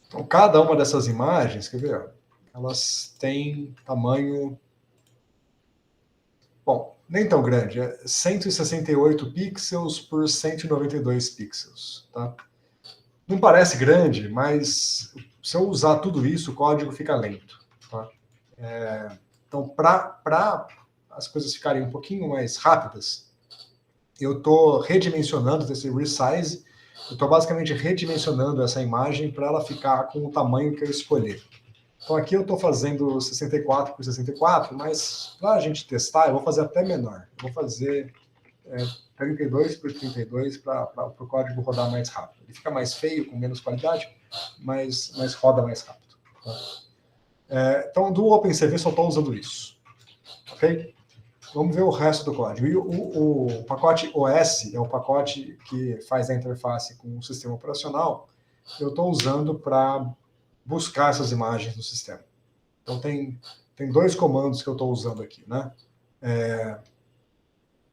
Então, cada uma dessas imagens, quer ver? Elas têm tamanho... Bom, nem tão grande, é 168 pixels por 192 pixels. Tá? Não parece grande, mas se eu usar tudo isso, o código fica lento. Tá? Então, para as coisas ficarem um pouquinho mais rápidas, eu estou redimensionando esse resize, eu estou basicamente redimensionando essa imagem para ela ficar com o tamanho que eu escolher. Então aqui eu estou fazendo 64 por 64, mas para a gente testar, eu vou fazer até menor. Eu vou fazer 32 por 32 para o código rodar mais rápido. Ele fica mais feio, com menos qualidade, mas roda mais rápido. Tá? Então, do OpenCV só estou usando isso. Ok? Vamos ver o resto do código. E o pacote OS é o pacote que faz a interface com o sistema operacional. Eu estou usando para buscar essas imagens no sistema. Então, tem 2 comandos que eu estou usando aqui. Né?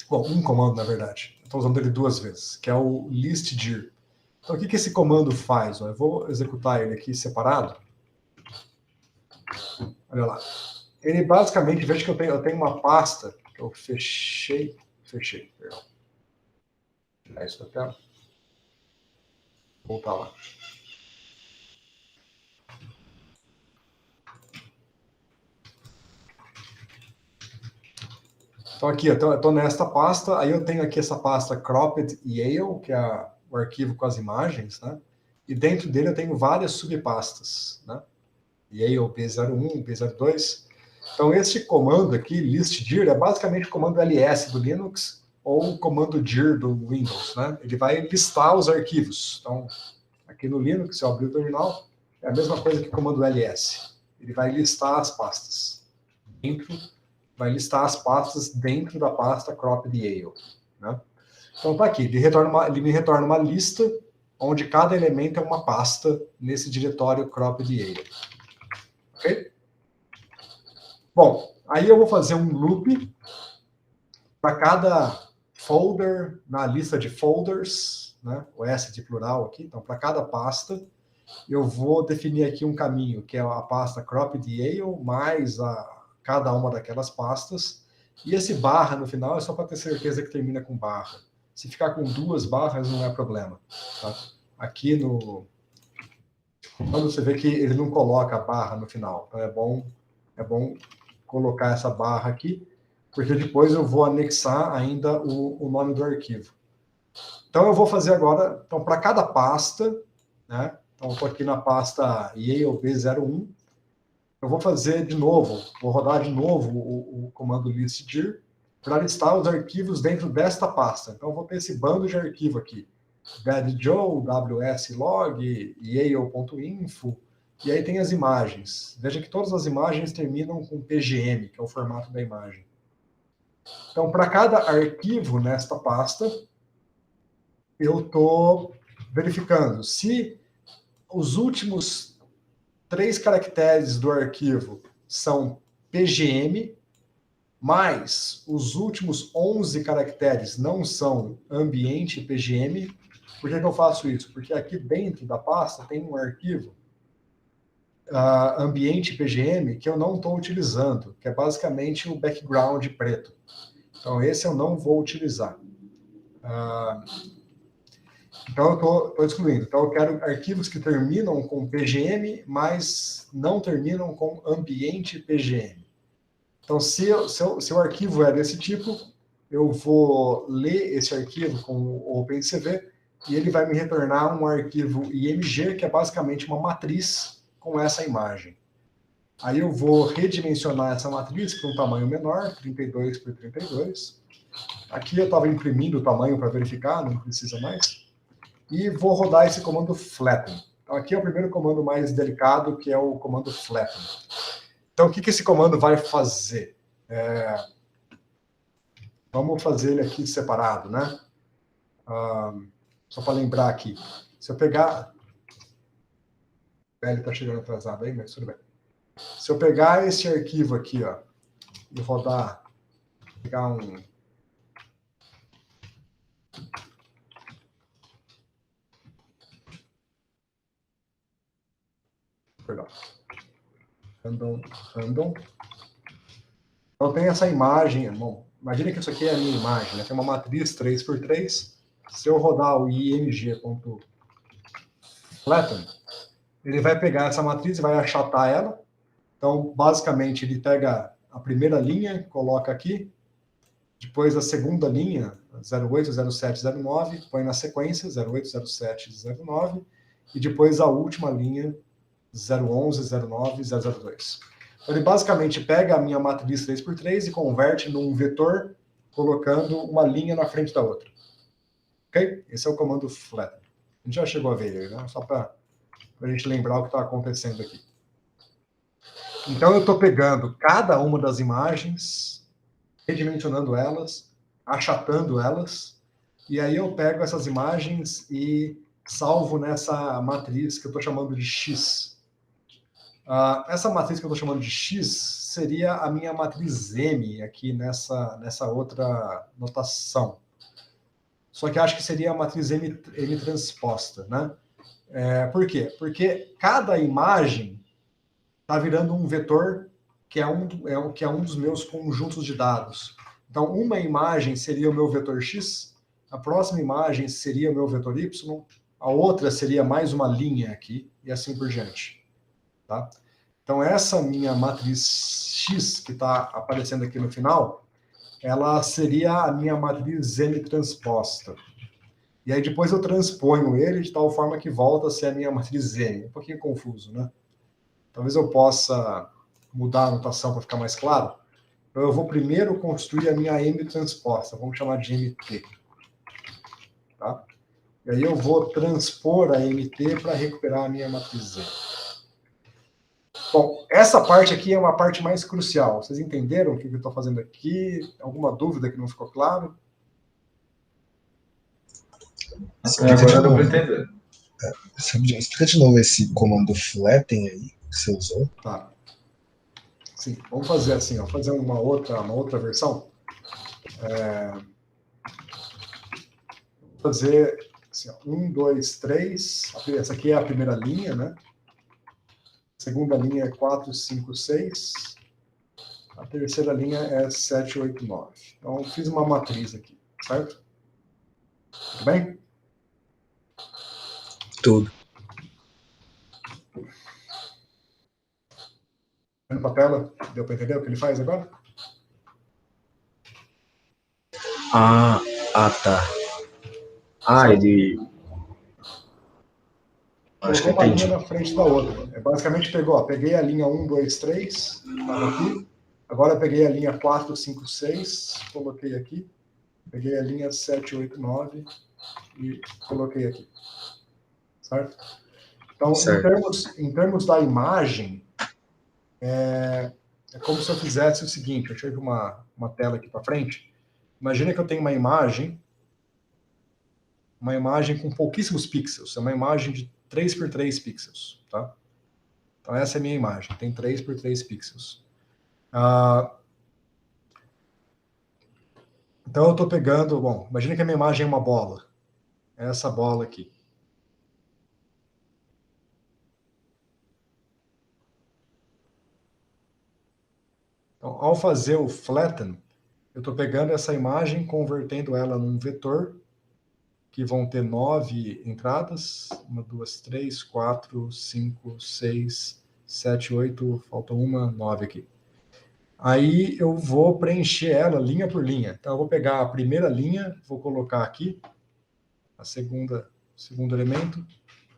Bom, um comando, na verdade. Eu estou usando ele 2 vezes, que é o listdir. Então, o que esse comando faz? Eu vou executar ele aqui separado. Olha lá. Ele basicamente, veja que eu tenho uma pasta que eu fechei, perdão. Tirar isso da tela. Voltar lá. Então aqui, eu estou nesta pasta, aí eu tenho aqui essa pasta cropped Yale, que é o arquivo com as imagens, né? E dentro dele eu tenho várias subpastas, né? Yale B01, B02. Então, esse comando aqui, listdir, é basicamente o comando ls do Linux ou o comando dir do Windows, né? Ele vai listar os arquivos. Então, aqui no Linux, se eu abrir o terminal, é a mesma coisa que o comando ls. Ele vai listar as pastas. Vai listar as pastas dentro da pasta cropped Yale, né? Então, tá aqui. Ele me retorna uma lista onde cada elemento é uma pasta nesse diretório cropped Yale. Ok? Bom, aí eu vou fazer um loop para cada folder na lista de folders, né? O S de plural aqui. Então, para cada pasta, eu vou definir aqui um caminho, que é a pasta cropped Yale, mais cada uma daquelas pastas. E esse barra no final é só para ter certeza que termina com barra. Se ficar com 2 barras, não é problema. Tá? Aqui quando você vê que ele não coloca a barra no final. Então é bom colocar essa barra aqui, porque depois eu vou anexar ainda o nome do arquivo. Então eu vou fazer agora, então para cada pasta, né? Então eu estou aqui na pasta Yale B01, eu vou fazer de novo, vou rodar de novo o comando listdir para listar os arquivos dentro desta pasta. Então eu vou ter esse bando de arquivo aqui. Badjoe, wslog, yale.info, e aí tem as imagens. Veja que todas as imagens terminam com PGM, que é o formato da imagem. Então, para cada arquivo nesta pasta, eu estou verificando se os últimos 3 caracteres do arquivo são PGM, mas os últimos 11 caracteres não são ambiente PGM. Por que eu faço isso? Porque aqui dentro da pasta tem um arquivo ambiente PGM que eu não estou utilizando, que é basicamente o background preto. Então, esse eu não vou utilizar. Então, eu estou excluindo. Então, eu quero arquivos que terminam com PGM, mas não terminam com ambiente PGM. Então, se o arquivo é desse tipo, eu vou ler esse arquivo com o OpenCV e ele vai me retornar um arquivo IMG, que é basicamente uma matriz com essa imagem. Aí eu vou redimensionar essa matriz para um tamanho menor, 32 por 32. Aqui eu estava imprimindo o tamanho para verificar, não precisa mais. E vou rodar esse comando flatten. Então aqui é o primeiro comando mais delicado, que é o comando flatten. Então o que esse comando vai fazer? Vamos fazer ele aqui separado, né? Só para lembrar aqui. Se eu pegar... Ele está chegando atrasado aí, mas tudo bem. Se eu pegar esse arquivo aqui, ó, e rodar, pegar um... Perdão. Random. Então tem essa imagem, bom, imagina que isso aqui é a minha imagem, né? Tem uma matriz 3x3. Se eu rodar o img.flatten, ele vai pegar essa matriz e vai achatar ela. Então, basicamente, ele pega a primeira linha, coloca aqui, depois a segunda linha, 08, 07, 09, põe na sequência, 08, 07, 09, e depois a última linha, 011, 09, 002. Então, ele basicamente pega a minha matriz 3x3 e converte num vetor, colocando uma linha na frente da outra. Ok? Esse é o comando flatten. A gente já chegou a ver ele, né? Só para a gente lembrar o que está acontecendo aqui. Então, eu estou pegando cada uma das imagens, redimensionando elas, achatando elas, e aí eu pego essas imagens e salvo nessa matriz que eu estou chamando de X. Essa matriz que eu estou chamando de X seria a minha matriz M aqui nessa outra notação. Só que acho que seria a matriz M transposta, né? Por quê? Porque cada imagem está virando um vetor que é um dos meus conjuntos de dados. Então, uma imagem seria o meu vetor X, a próxima imagem seria o meu vetor Y, a outra seria mais uma linha aqui, e assim por diante. Tá? Então, essa minha matriz X, que está aparecendo aqui no final, ela seria a minha matriz M transposta. E aí depois eu transponho ele de tal forma que volta a ser a minha matriz M. Um pouquinho confuso, né? Talvez eu possa mudar a notação para ficar mais claro. Então, eu vou primeiro construir a minha M transposta. Vamos chamar de MT. Tá? E aí eu vou transpor a MT para recuperar a minha matriz M. Bom, essa parte aqui é uma parte mais crucial. Vocês entenderam o que eu estou fazendo aqui? Alguma dúvida que não ficou claro? Agora deu para entender. Explica de novo esse comando flatten aí que você usou. Tá. Sim, vamos fazer assim, ó, fazer uma outra versão. Vou fazer assim, ó, 1, 2, 3. Essa aqui é a primeira linha, né? A segunda linha é 4, 5, 6. A terceira linha é 7, 8, 9. Então, eu fiz uma matriz aqui, certo? Tudo bem? Tudo. Olhando para a tela, deu para entender o que ele faz agora? Tá. Ele... Acho que Colocou uma entendi. linha na frente da outra. Basicamente peguei a linha 1, 2, 3, estava aqui. Agora eu peguei a linha 4, 5, 6, coloquei aqui. Peguei a linha 7, 8, 9 e coloquei aqui. Certo? Então, Certo. em termos da imagem, é como se eu fizesse o seguinte. Deixa eu ir uma tela aqui para frente. Imagina que eu tenho uma imagem com pouquíssimos pixels. É uma imagem de 3 por 3 pixels. Tá? Então, essa é a minha imagem. Tem 3 por 3 pixels. Então, eu estou pegando... Bom, imagina que a minha imagem é uma bola. É essa bola aqui. Então, ao fazer o flatten, eu estou pegando essa imagem, convertendo ela num vetor, que vão ter 9 entradas. 1, 2, 3, 4, 5, 6, 7, 8, falta uma, 9 aqui. Aí eu vou preencher ela linha por linha. Então eu vou pegar a primeira linha, vou colocar aqui, a segunda segundo elemento,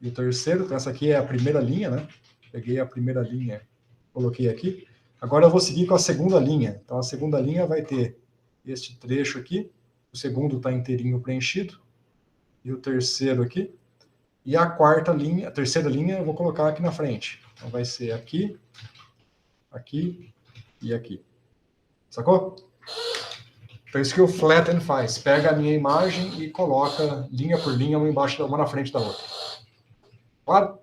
e o terceiro. Então, essa aqui é a primeira linha, né? Peguei a primeira linha, coloquei aqui. Agora eu vou seguir com a segunda linha. Então, a segunda linha vai ter este trecho aqui. O segundo está inteirinho preenchido. E o terceiro aqui. E a quarta linha, a terceira linha, eu vou colocar aqui na frente. Então, vai ser aqui, aqui e aqui. Sacou? Então, isso que o flatten faz. Pega a minha imagem e coloca linha por linha, uma embaixo, uma na frente da outra. Claro?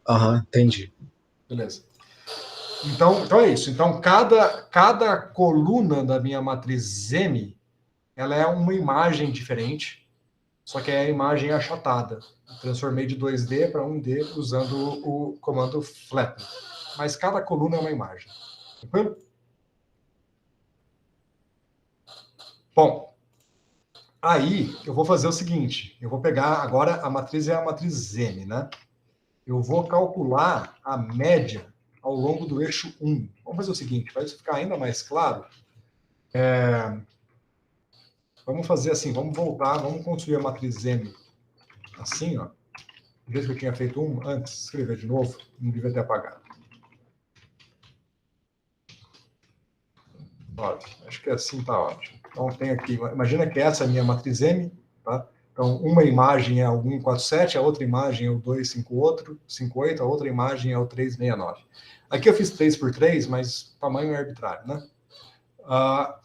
Aham, entendi. Beleza. Então é isso. Então, cada coluna da minha matriz M, ela é uma imagem diferente, só que é a imagem achatada. Eu transformei de 2D para 1D usando o comando flatten. Mas cada coluna é uma imagem. Tranquilo? Bom, aí eu vou fazer o seguinte. Eu vou pegar, agora a matriz é a matriz M, né? Eu vou calcular a média ao longo do eixo 1. Vamos fazer o seguinte, para isso ficar ainda mais claro, vamos fazer assim, vamos voltar, vamos construir a matriz M assim, ó. Do jeito que eu tinha feito antes, escrever de novo, não devia ter apagado. Ótimo, acho que assim está ótimo. Então, tem aqui, imagina que essa é a minha matriz M, tá? Então, uma imagem é o 147, a outra imagem é o 258, a outra imagem é o 369. Aqui eu fiz 3x3, mas tamanho é arbitrário, né?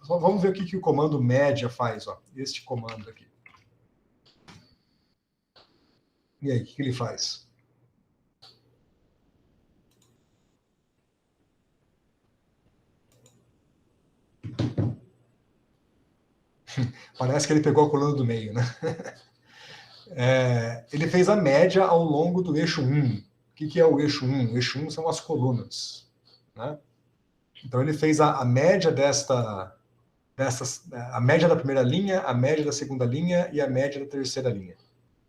Vamos ver o que o comando média faz, ó. Este comando aqui. E aí, o que ele faz? Parece que ele pegou a coluna do meio, né? Ele fez a média ao longo do eixo 1. O que é o eixo 1? O eixo 1 são as colunas, né? Então, ele fez a média a média da primeira linha, a média da segunda linha e a média da terceira linha.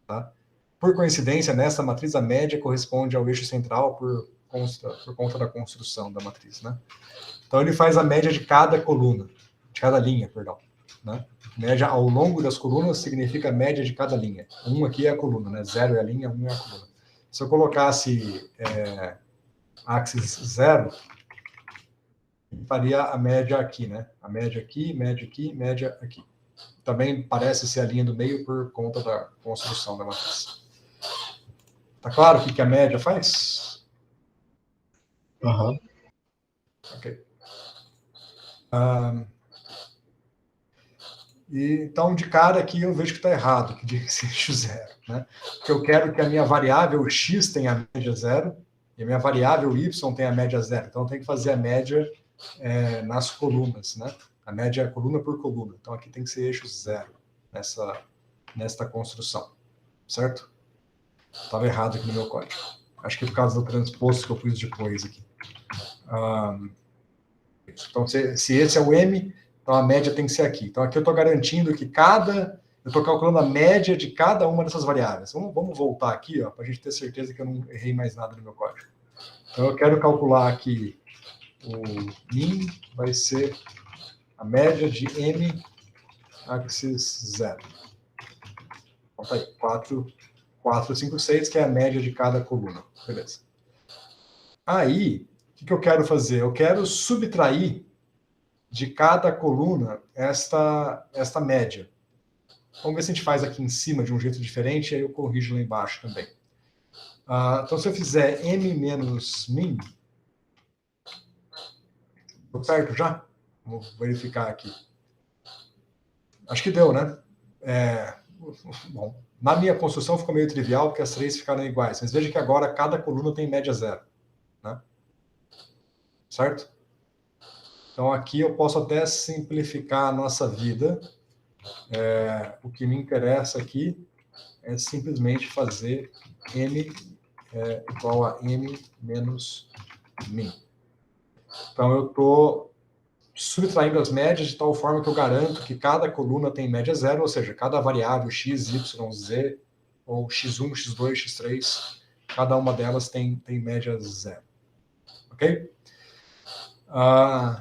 Tá? Por coincidência, nessa matriz, a média corresponde ao eixo central por conta da construção da matriz. Né? Então, ele faz a média de cada coluna, de cada linha, perdão. Né? Média ao longo das colunas significa a média de cada linha. 1 aqui é a coluna, né? 0 é a linha, 1 é a coluna. Se eu colocasse axis 0, faria a média aqui, né? A média aqui, média aqui. Também parece ser a linha do meio por conta da construção da matriz. Tá claro o que a média faz? Aham. Ok. Então, de cara aqui, eu vejo que está errado, que diz que ser eixo 0. Né? Porque eu quero que a minha variável x tenha a média 0 e a minha variável y tenha a média 0. Então, eu tenho que fazer a média nas colunas, né? A média é coluna por coluna. Então, aqui tem que ser eixo 0 nesta construção. Certo? Estava errado aqui no meu código. Acho que é por causa do transposto que eu pus depois aqui. Então, se esse é o M, então a média tem que ser aqui. Então, aqui eu estou garantindo que eu estou calculando a média de cada uma dessas variáveis. Vamos voltar aqui, para a gente ter certeza que eu não errei mais nada no meu código. Então, eu quero calcular aqui o min vai ser a média de M axis 0. Então, tá aí, 4, 5, 6, que é a média de cada coluna. Beleza. Aí, o que eu quero fazer? Eu quero subtrair de cada coluna esta média. Vamos ver se a gente faz aqui em cima de um jeito diferente, aí eu corrijo lá embaixo também. Então, se eu fizer M menos min, deu certo já? Vamos verificar aqui. Acho que deu, né? Bom, na minha construção ficou meio trivial, porque as três ficaram iguais. Mas veja que agora cada coluna tem média 0. Né? Certo? Então, aqui eu posso até simplificar a nossa vida. O que me interessa aqui é simplesmente fazer M igual a M menos min. Então, eu estou subtraindo as médias de tal forma que eu garanto que cada coluna tem média 0, ou seja, cada variável x, y, z, ou x1, x2, x3, cada uma delas tem média 0. Ok?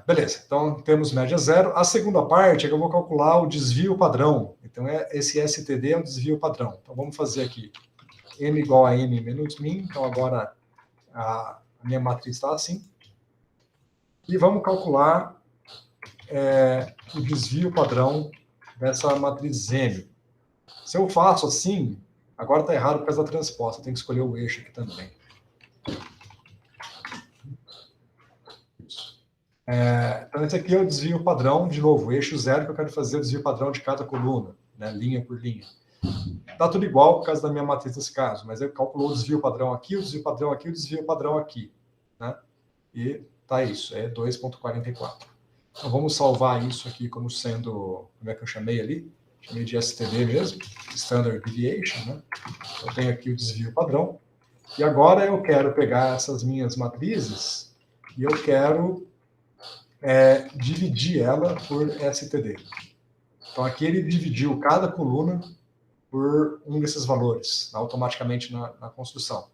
Beleza, então temos média zero. A segunda parte é que eu vou calcular o desvio padrão. Então, esse STD é o desvio padrão. Então, vamos fazer aqui M igual a M menos min. Então, agora a minha matriz está assim. E vamos calcular o desvio padrão dessa matriz M. Se eu faço assim, agora está errado por causa da transposta. Tem que escolher o eixo aqui também. Então, esse aqui é o desvio padrão, de novo, o eixo zero, que eu quero fazer o desvio padrão de cada coluna, né, linha por linha. Está tudo igual por causa da minha matriz nesse caso, mas eu calculou o desvio padrão aqui, o desvio padrão aqui, o desvio padrão aqui. Né? E tá isso, é 2,44. Então, vamos salvar isso aqui como sendo, como é que eu chamei ali? Chamei de STD mesmo, Standard Deviation. Né? Eu tenho aqui o desvio padrão. E agora eu quero pegar essas minhas matrizes e eu quero dividir ela por STD. Então, aqui ele dividiu cada coluna por um desses valores, automaticamente na construção.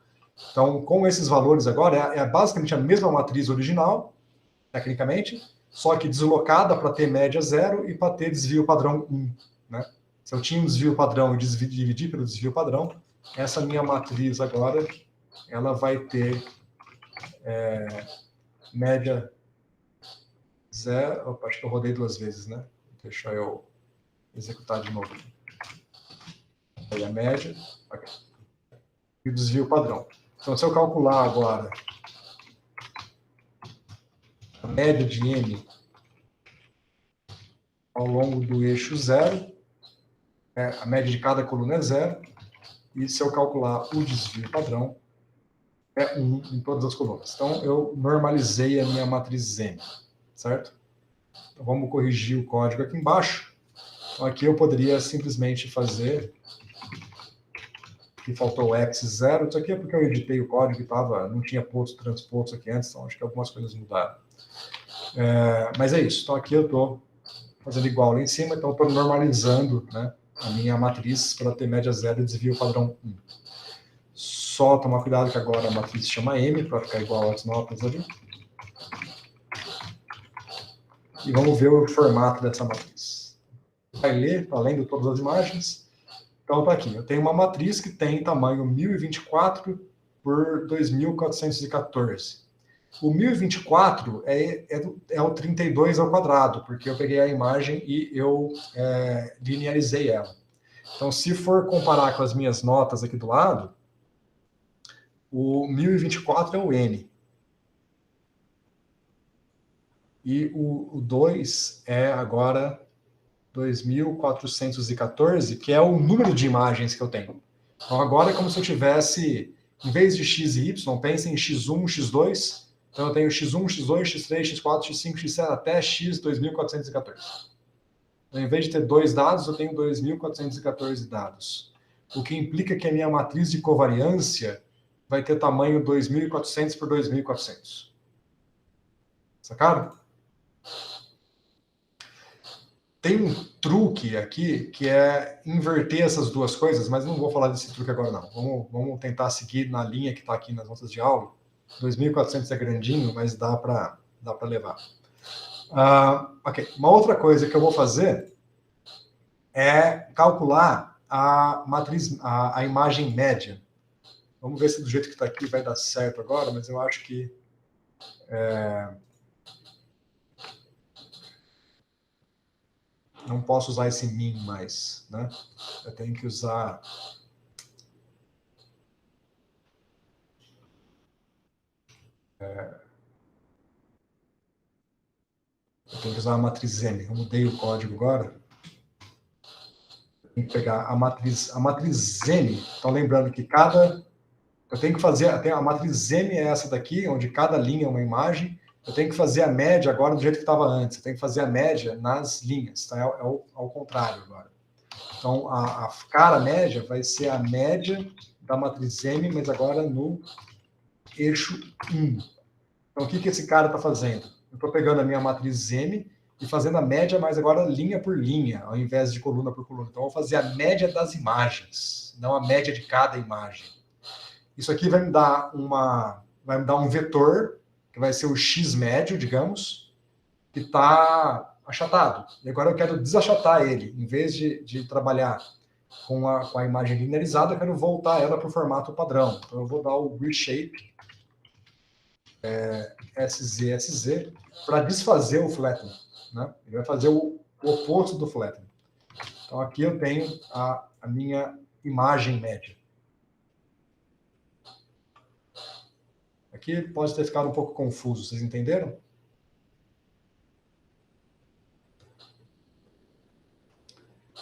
Então, com esses valores agora, é basicamente a mesma matriz original, tecnicamente, só que deslocada para ter média zero e para ter desvio padrão 1. Né? Se eu tinha um desvio padrão e dividir pelo desvio padrão, essa minha matriz agora, ela vai ter média zero. Opa, acho que eu rodei 2 vezes, né? Deixa eu executar de novo. Aí a média. Okay. E o desvio padrão. Então, se eu calcular agora a média de M ao longo do eixo zero, a média de cada coluna é zero, e se eu calcular o desvio padrão, é 1 em todas as colunas. Então, eu normalizei a minha matriz M, certo? Então, vamos corrigir o código aqui embaixo. Então, aqui eu poderia simplesmente fazer... Aqui faltou o x0. Isso aqui é porque eu editei o código e não tinha transposto aqui antes, então acho que algumas coisas mudaram. Mas é isso. Então, aqui eu estou fazendo igual lá em cima, então eu estou normalizando, né, a minha matriz para ter média zero e desvio padrão 1. Só tomar cuidado que agora a matriz se chama M, para ficar igual às notas ali. E vamos ver o formato dessa matriz. Vai ler, está lendo todas as imagens. Então, está aqui. Eu tenho uma matriz que tem tamanho 1024 por 2414. O 1024 é o 32 ao quadrado, porque eu peguei a imagem e eu linearizei ela. Então, se for comparar com as minhas notas aqui do lado, o 1024 é o N. E o 2 é agora 2414, que é o número de imagens que eu tenho. Então, agora é como se eu tivesse, em vez de x e y, pense em x1, x2. Então, eu tenho x1, x2, x3, x4, x5, x7, até x 2414. Então, em vez de ter 2 dados, eu tenho 2414 dados. O que implica que a minha matriz de covariância vai ter tamanho 2400 por 2400. Sacaram? Tem um truque aqui que é inverter essas duas coisas, mas não vou falar desse truque agora não. Vamos tentar seguir na linha que está aqui nas notas de aula. 2400 é grandinho, mas dá para levar. Ok. Uma outra coisa que eu vou fazer é calcular a matriz, a imagem média. Vamos ver se do jeito que está aqui vai dar certo agora, mas eu acho que não posso usar esse min mais, né? Eu tenho que usar... Eu tenho que usar a matriz M. Eu mudei o código agora. Eu tenho que pegar a matriz M. Então, lembrando que eu tenho que fazer... A matriz M é essa daqui, onde cada linha é uma imagem. Eu tenho que fazer a média agora do jeito que estava antes. Eu tenho que fazer a média nas linhas. Tá? É ao contrário agora. Então, a cara média vai ser a média da matriz M, mas agora no eixo 1. Então, o que esse cara está fazendo? Eu estou pegando a minha matriz M e fazendo a média, mas agora linha por linha, ao invés de coluna por coluna. Então, eu vou fazer a média das imagens, não a média de cada imagem. Isso aqui vai me dar um vetor, que vai ser o X médio, digamos, que está achatado. E agora eu quero desachatar ele. Em vez de trabalhar com a imagem linearizada, eu quero voltar ela para o formato padrão. Então eu vou dar o reshape, SZ, para desfazer o flatten. Né? Ele vai fazer o oposto do flatten. Então aqui eu tenho a minha imagem média. Aqui pode ter ficado um pouco confuso, vocês entenderam?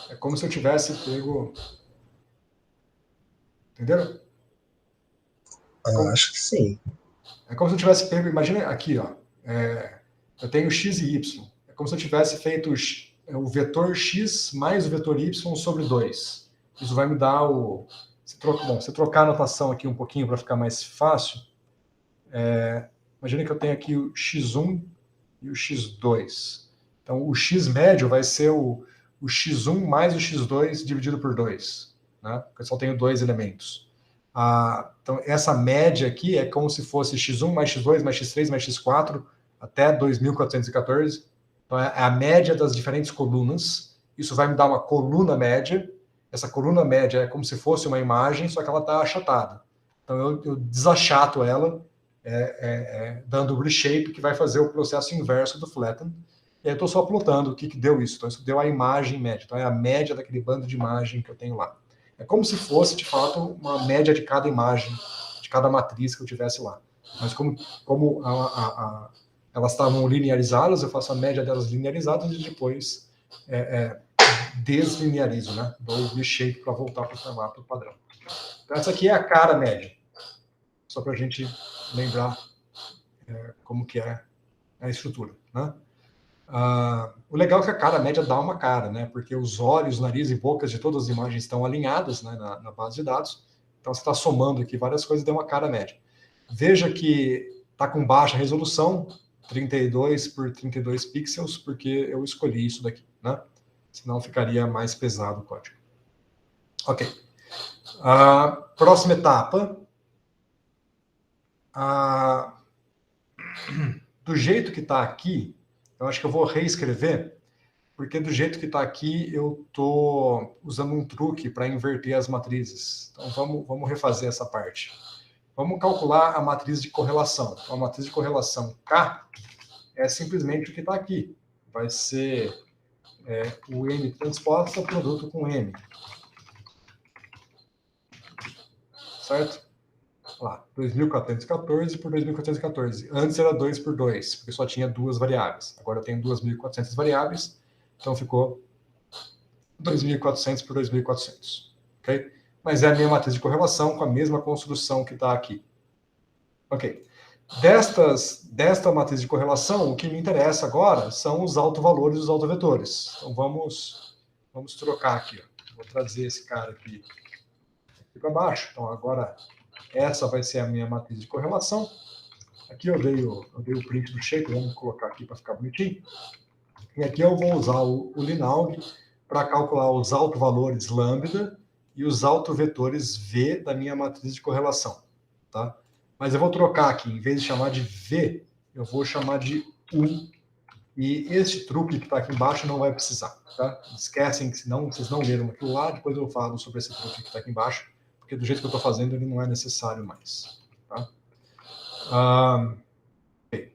É como se eu tivesse pego... Entenderam? Acho que sim. É como se eu tivesse pego... Imagina aqui, ó. Eu tenho x e y. É como se eu tivesse feito o vetor x mais o vetor y sobre 2. Isso vai me dar o... Bom, se eu trocar a notação aqui um pouquinho para ficar mais fácil, imagina que eu tenho aqui o x1 e o x2. Então, o x médio vai ser o x1 mais o x2 dividido por 2. Né? Porque eu só tenho 2 elementos. Então, essa média aqui é como se fosse x1 mais x2 mais x3 mais x4 até 2414. Então, é a média das diferentes colunas. Isso vai me dar uma coluna média. Essa coluna média é como se fosse uma imagem, só que ela está achatada. Então, eu desachato ela, dando o reshape, que vai fazer o processo inverso do flatten. E aí eu estou só plotando o que deu isso. Então, isso deu a imagem média. Então, é a média daquele bando de imagem que eu tenho lá. É como se fosse, de fato, uma média de cada imagem, de cada matriz que eu tivesse lá. Mas como elas estavam linearizadas, eu faço a média delas linearizadas e depois deslinearizo, né? Dou o reshape para voltar para o formato padrão. Então, essa aqui é a cara média. Só para a gente lembrar como que é a estrutura, né? O legal é que a cara média dá uma cara, né? Porque os olhos, nariz e bocas de todas as imagens estão alinhadas, né, na base de dados. Então você está somando aqui várias coisas e deu uma cara média. Veja que está com baixa resolução, 32 por 32 pixels, porque eu escolhi isso daqui, né? Senão ficaria mais pesado o código. Ok. Próxima etapa. Do jeito que está aqui, eu acho que eu vou reescrever, porque do jeito que está aqui, eu estou usando um truque para inverter as matrizes. Então, vamos refazer essa parte. Vamos calcular a matriz de correlação. Então, a matriz de correlação K é simplesmente o que está aqui. Vai ser o M transposta produto com M. Certo? Lá, 2.414 por 2.414. Antes era 2 por 2, porque só tinha duas variáveis. Agora eu tenho 2.400 variáveis, então ficou 2.400 por 2.400. Ok? Mas é a minha matriz de correlação com a mesma construção que está aqui. Ok. Desta matriz de correlação, o que me interessa agora são os autovalores e os autovetores. Então vamos trocar aqui. Ó. Vou trazer esse cara aqui para baixo. Então agora essa vai ser a minha matriz de correlação. Aqui eu dei o print do shape, vamos colocar aqui para ficar bonitinho. E aqui eu vou usar o Linaug para calcular os autovalores lambda e os autovetores V da minha matriz de correlação. Tá? Mas eu vou trocar aqui, em vez de chamar de V, eu vou chamar de U. E esse truque que está aqui embaixo não vai precisar. Tá? Esquecem que senão vocês não leram aquilo lá, depois eu falo sobre esse truque que está aqui embaixo, porque do jeito que eu estou fazendo ele não é necessário mais. Tá? Okay.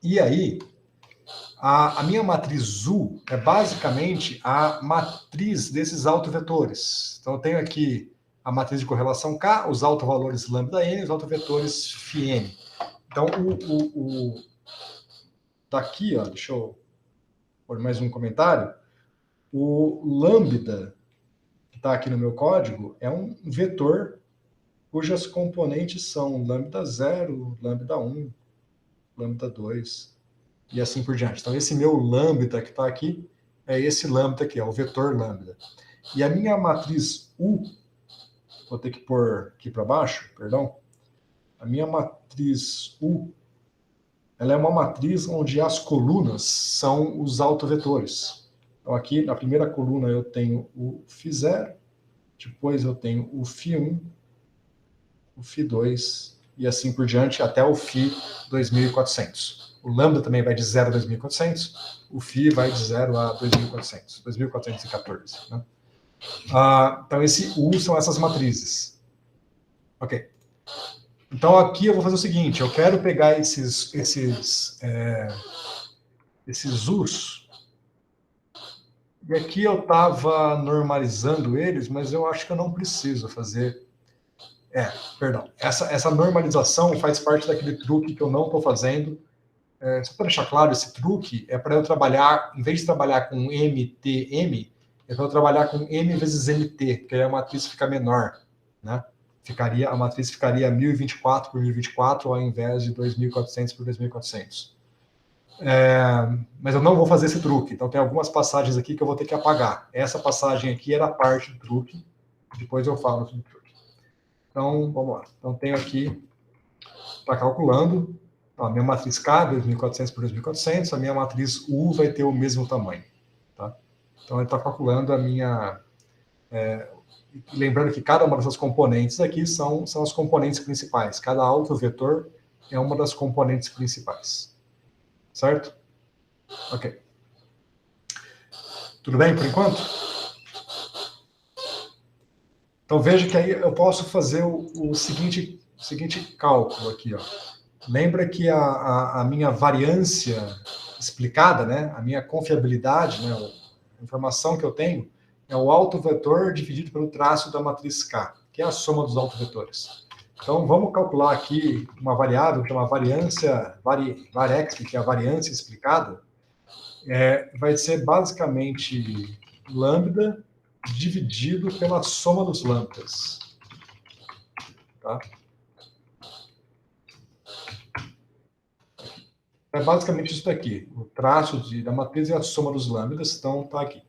E aí, a minha matriz U é basicamente a matriz desses autovetores. Então, eu tenho aqui a matriz de correlação K, os autovalores lambda n, os autovetores φn. Então, daqui, ó, deixa eu pôr mais um comentário. O lambda, que está aqui no meu código, é um vetor cujas componentes são lambda 0, lambda 1, lambda 2 e assim por diante. Então, esse meu lambda que está aqui é esse lambda aqui, é o vetor lambda. E a minha matriz U, vou ter que pôr aqui para baixo, perdão. A minha matriz U, ela é uma matriz onde as colunas são os autovetores. Então, aqui na primeira coluna eu tenho o φ0, depois eu tenho o φ1, o φ2 e assim por diante, até o φ 2400. O lambda também vai de 0 a 2400, o φ vai de 0 a 2400, 2414. Né? Então, esse U são essas matrizes. Ok. Então, aqui eu vou fazer o seguinte, eu quero pegar esses U's, e aqui eu estava normalizando eles, mas eu acho que eu não preciso fazer... Perdão. Essa normalização faz parte daquele truque que eu não estou fazendo. Só para deixar claro, esse truque é para eu trabalhar, em vez de trabalhar com MTM, eu vou trabalhar com M vezes MT, porque aí a matriz fica menor, né? A matriz ficaria 1024 por 1024 ao invés de 2400 por 2400. Mas eu não vou fazer esse truque, então tem algumas passagens aqui que eu vou ter que apagar. Essa passagem aqui era parte do truque, depois eu falo sobre o truque. Então, vamos lá. Então, tenho aqui, está calculando, a minha matriz K, 2400 por 2400, a minha matriz U vai ter o mesmo tamanho. Tá? Então, ele está calculando a minha... lembrando que cada uma dessas componentes aqui são as componentes principais. Cada autovetor é uma das componentes principais. Certo? Ok. Tudo bem por enquanto? Então, veja que aí eu posso fazer o seguinte cálculo aqui. Ó. Lembra que a minha variância explicada, né, a minha confiabilidade, né, a informação que eu tenho, é o autovetor dividido pelo traço da matriz K, que é a soma dos autovetores. Então, vamos calcular aqui uma variável que é uma variância, varexp, que é a variância explicada, vai ser basicamente lambda dividido pela soma dos lambdas. Tá? É basicamente isso daqui. O traço da matriz é a soma dos lambdas, então tá aqui.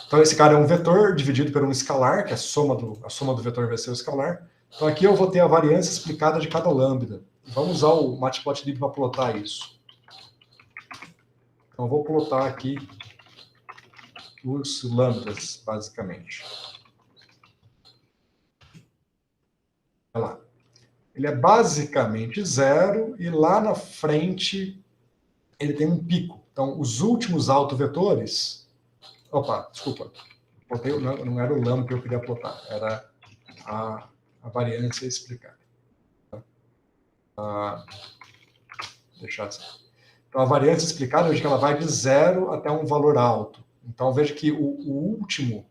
Então esse cara é um vetor dividido por um escalar, que a soma do vetor vai ser o escalar. Então aqui eu vou ter a variância explicada de cada lambda. Vamos usar o Matplotlib para plotar isso. Então eu vou plotar aqui os lambdas, basicamente. Olha lá. Ele é basicamente 0 e lá na frente ele tem um pico. Então, os últimos autovetores... Opa, desculpa. Não era o lambda que eu queria plotar, era a variância explicada. Deixar assim. Então, a variância explicada, veja que ela vai de 0 até um valor alto. Então, veja que o último,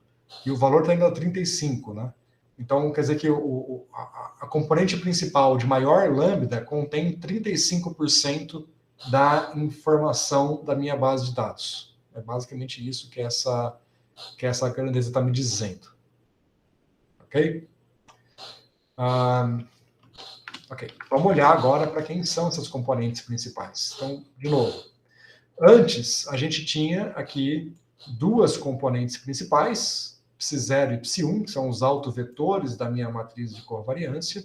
e o valor está indo a 35, né? Então, quer dizer que a componente principal de maior lambda contém 35% da informação da minha base de dados. É basicamente isso que essa grandeza está me dizendo. Ok? Ok. Vamos olhar agora para quem são essas componentes principais. Então, de novo, antes a gente tinha aqui duas componentes principais, Psi0 e Psi1, que são os autovetores da minha matriz de covariância,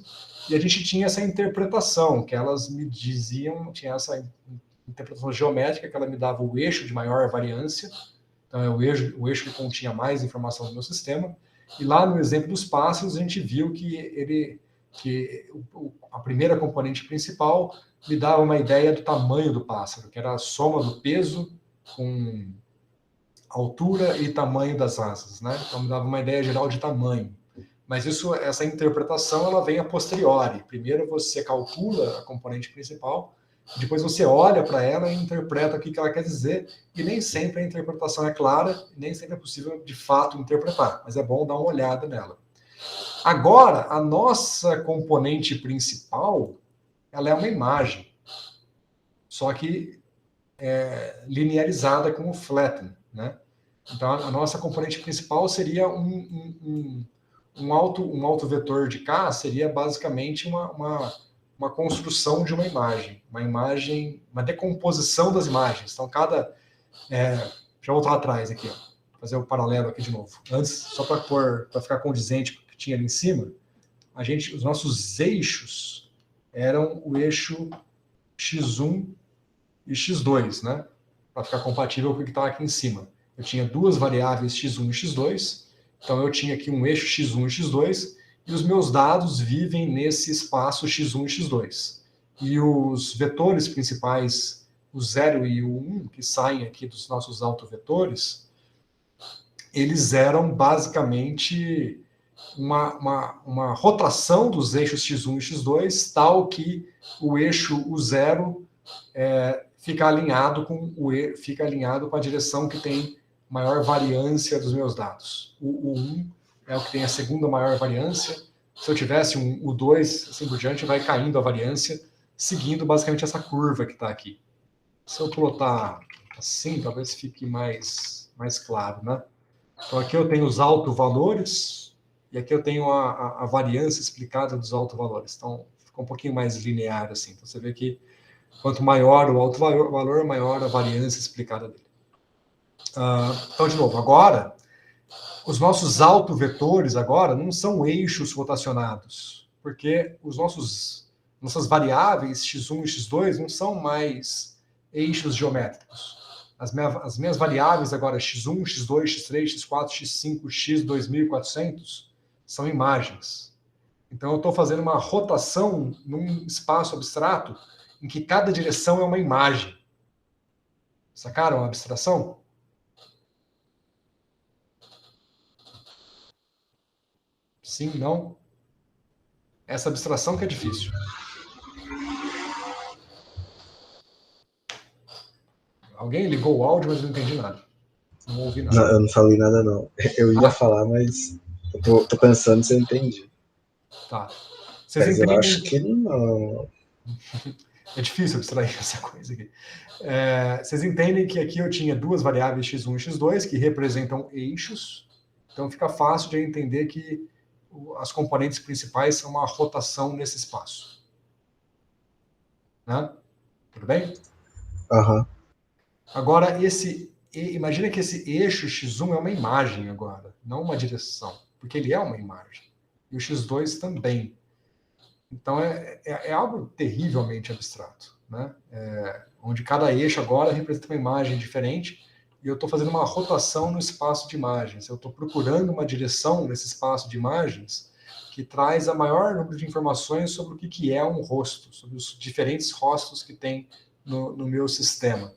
e a gente tinha essa interpretação, que elas me diziam, tinha essa interpretação geométrica, que ela me dava o eixo de maior variância, então é o eixo que continha mais informação do meu sistema, e lá no exemplo dos pássaros a gente viu que a primeira componente principal me dava uma ideia do tamanho do pássaro, que era a soma do peso com altura e tamanho das asas, né? Então me dava uma ideia geral de tamanho. Mas essa interpretação ela vem a posteriori. Primeiro você calcula a componente principal, depois você olha para ela e interpreta o que ela quer dizer, e nem sempre a interpretação é clara, nem sempre é possível de fato interpretar, mas é bom dar uma olhada nela. Agora, a nossa componente principal, ela é uma imagem, só que linearizada com o flatten, né? Então, a nossa componente principal seria um autovetor de K, seria basicamente uma construção de uma imagem, uma decomposição das imagens. Então, deixa eu voltar atrás aqui, ó, fazer o paralelo aqui de novo. Antes, só para ficar condizente com o que tinha ali em cima, os nossos eixos eram o eixo x1 e x2, né? Para ficar compatível com o que estava aqui em cima. Eu tinha duas variáveis x1 e x2, então eu tinha aqui um eixo x1 e x2, e os meus dados vivem nesse espaço x1 e x2. E os vetores principais, o 0 e o 1, que saem aqui dos nossos autovetores, eles eram basicamente uma rotação dos eixos x1 e x2, tal que o eixo, o 0, fica alinhado com a direção que tem maior variância dos meus dados. O 1 é o que tem a segunda maior variância. Se eu tivesse o 2, assim por diante, vai caindo a variância, seguindo basicamente essa curva que está aqui. Se eu plotar assim, talvez fique mais claro, né? Então aqui eu tenho os autovalores, e aqui eu tenho a variância explicada dos autovalores. Então fica um pouquinho mais linear assim. Então você vê que quanto maior o autovalor, maior a variância explicada dele. Então, de novo, agora, os nossos autovetores agora não são eixos rotacionados, porque nossas variáveis x1 e x2 não são mais eixos geométricos. As minhas variáveis agora, x1, x2, x3, x4, x5, x2400, são imagens. Então, eu estou fazendo uma rotação num espaço abstrato em que cada direção é uma imagem. Sacaram a abstração? Sim, não? Essa abstração que é difícil. Alguém ligou o áudio, mas eu não entendi nada. Não ouvi nada. Não, eu não falei nada, não. Eu ia falar, mas eu tô pensando se eu entendi. Tá. Vocês Mas eu acho entendem... que não. É difícil abstrair essa coisa aqui. Vocês entendem que aqui eu tinha duas variáveis x1 e x2 que representam eixos. Então fica fácil de entender que as componentes principais são uma rotação nesse espaço. Né? Tudo bem? Aham. Agora, imagina que esse eixo x1 é uma imagem agora, não uma direção, porque ele é uma imagem. E o x2 também. Então, é algo terrivelmente abstrato, né? Onde cada eixo agora representa uma imagem diferente e eu estou fazendo uma rotação no espaço de imagens. Eu estou procurando uma direção nesse espaço de imagens que traz a maior número de informações sobre o que é um rosto, sobre os diferentes rostos que tem no meu sistema.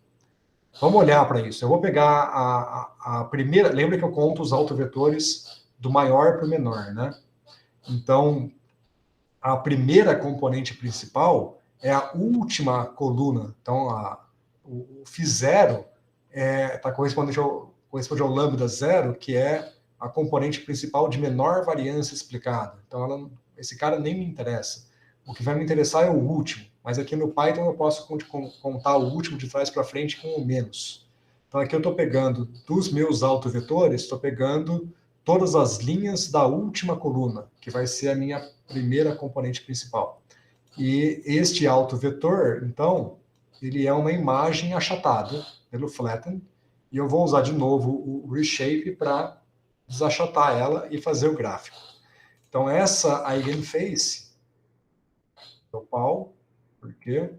Vamos olhar para isso. Eu vou pegar a primeira... Lembra que eu conto os autovetores do maior para o menor, né? Então, a primeira componente principal é a última coluna. Então, o φ0 corresponde ao lambda 0, que é a componente principal de menor variância explicada. Então, esse cara nem me interessa. O que vai me interessar é o último. Mas aqui no Python eu posso contar o último de trás para frente com o menos. Então, aqui eu estou pegando dos meus autovetores, estou pegando todas as linhas da última coluna, que vai ser a minha primeira componente principal. E este autovetor, então, ele é uma imagem achatada pelo flatten, e eu vou usar de novo o reshape para desachatar ela e fazer o gráfico. Então, essa eigenface, do pau, por quê?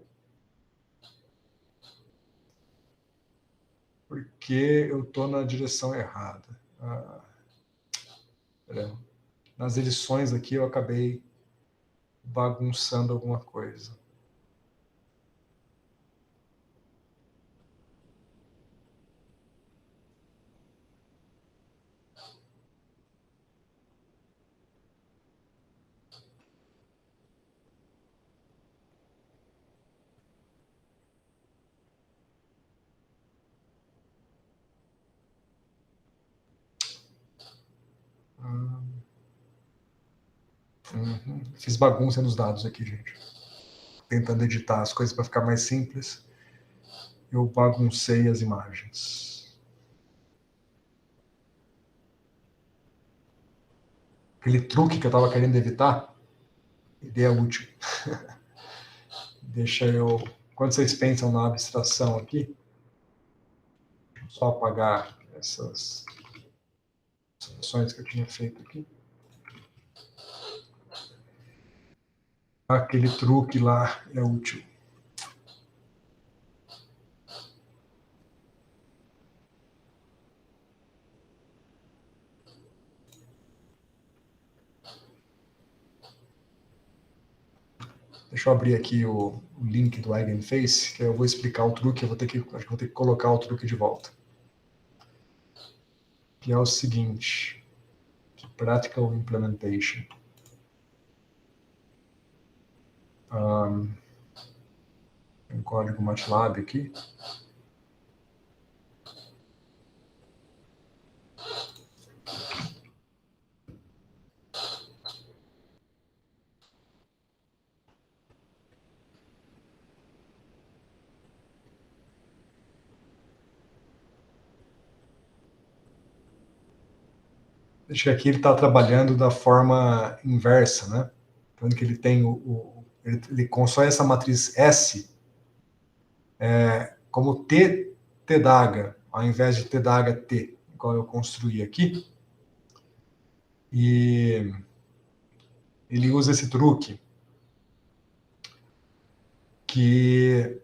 Porque eu estou na direção errada. Nas edições aqui eu acabei bagunçando alguma coisa. Fiz bagunça nos dados aqui, gente. Tentando editar as coisas para ficar mais simples. Eu baguncei as imagens. Aquele truque que eu estava querendo evitar, ele é útil. Deixa eu... Quando vocês pensam na abstração aqui, só apagar essas ações que eu tinha feito aqui. Aquele truque lá é útil. Deixa eu abrir aqui o link do Eigenface, que eu vou explicar o truque. Acho que vou ter que colocar o truque de volta. Que é o seguinte: Practical Implementation. Tem um código MATLAB aqui. Acho que aqui ele está trabalhando da forma inversa, né? Então, que ele tem ele constrói essa matriz S como T d'H, ao invés de T d'H T, igual eu construí aqui. E ele usa esse truque que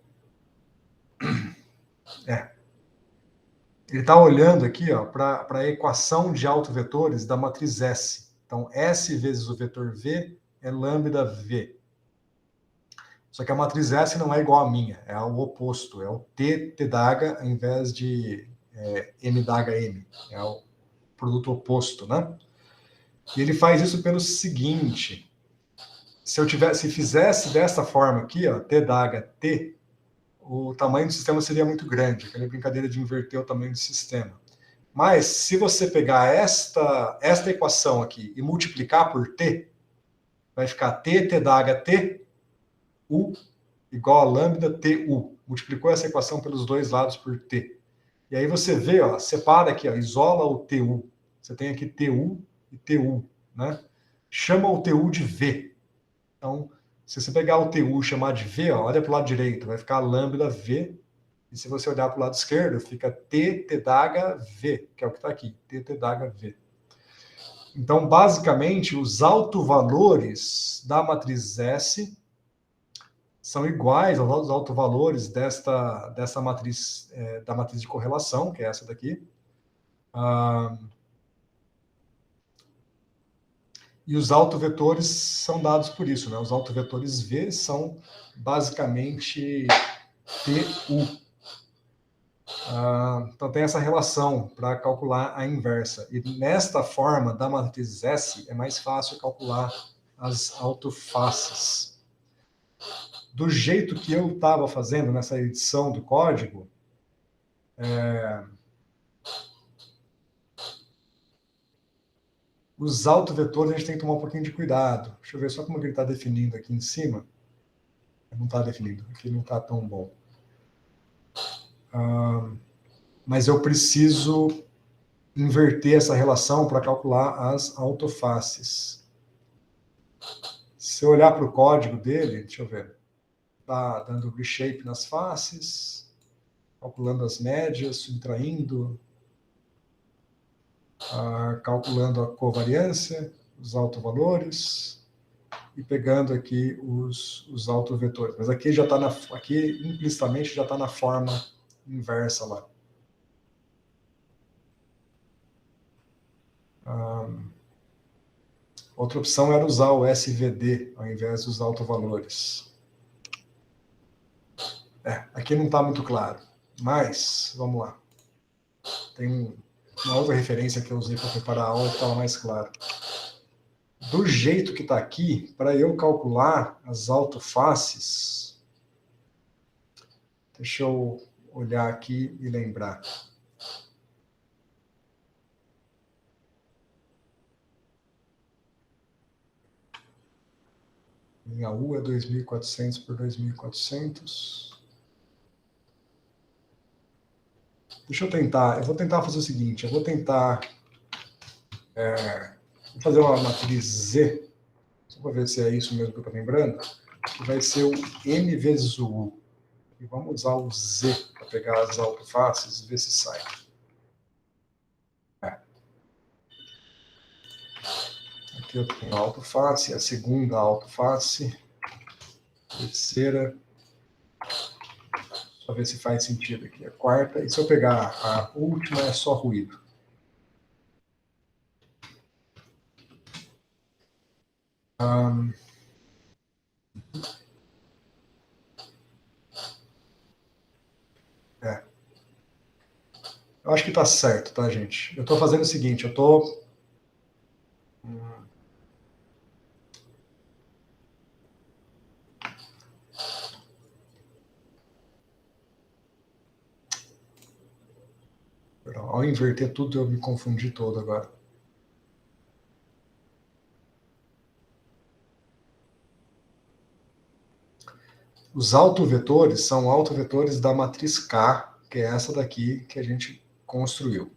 ele está olhando aqui para a equação de autovetores da matriz S. Então, S vezes o vetor V é lambda V. Só que a matriz S não é igual à minha, é o oposto, é o T d'H ao invés de M d'H M, é o produto oposto, né? E ele faz isso pelo seguinte: se fizesse dessa forma aqui, T d'H T, o tamanho do sistema seria muito grande, aquela brincadeira de inverter o tamanho do sistema. Mas, se você pegar esta equação aqui e multiplicar por T, vai ficar T d'H T, U, igual a lambda TU. Multiplicou essa equação pelos dois lados por T. E aí você vê, separa aqui, isola o TU. Você tem aqui TU e TU, né? Chama o TU de V. Então, se você pegar o TU e chamar de V, olha para o lado direito, vai ficar lambda V. E se você olhar para o lado esquerdo, fica TTHV, que é o que está aqui, TTHV. Então, basicamente, os autovalores da matriz S são iguais aos autovalores dessa matriz, da matriz de correlação, que é essa daqui. E os autovetores são dados por isso, né? Os autovetores V são basicamente TU. Então tem essa relação para calcular a inversa. E nesta forma da matriz S é mais fácil calcular as autofaces. Do jeito que eu estava fazendo nessa edição do código, os autovetores a gente tem que tomar um pouquinho de cuidado. Deixa eu ver só como ele está definindo aqui em cima. Não está definido, aqui não está tão bom. Mas eu preciso inverter essa relação para calcular as autofaces. Se eu olhar para o código dele, deixa eu ver, está dando reshape nas faces, calculando as médias, subtraindo, calculando a covariância, os autovalores e pegando aqui os autovetores. Mas aqui já está aqui implicitamente já está na forma inversa lá. Outra opção era usar o SVD ao invés dos autovalores. Aqui não está muito claro, mas vamos lá. Tem uma outra referência que eu usei para preparar a aula que estava mais claro. Do jeito que está aqui, para eu calcular as autofaces, deixa eu olhar aqui e lembrar. Minha U é 2400 por 2400. Deixa eu vou tentar fazer o seguinte, vou fazer uma matriz Z, só para ver se é isso mesmo que eu estou lembrando, que vai ser o M vezes o U. E vamos usar o Z para pegar as autofaces e ver se sai. Aqui eu tenho a autoface, a segunda autoface, a terceira, para ver se faz sentido aqui, a quarta, e se eu pegar a última é só ruído. Eu acho que tá certo, tá, gente? Eu tô fazendo o seguinte, eu tô... Ao inverter tudo, eu me confundi todo agora. Os autovetores são autovetores da matriz K, que é essa daqui que a gente construiu.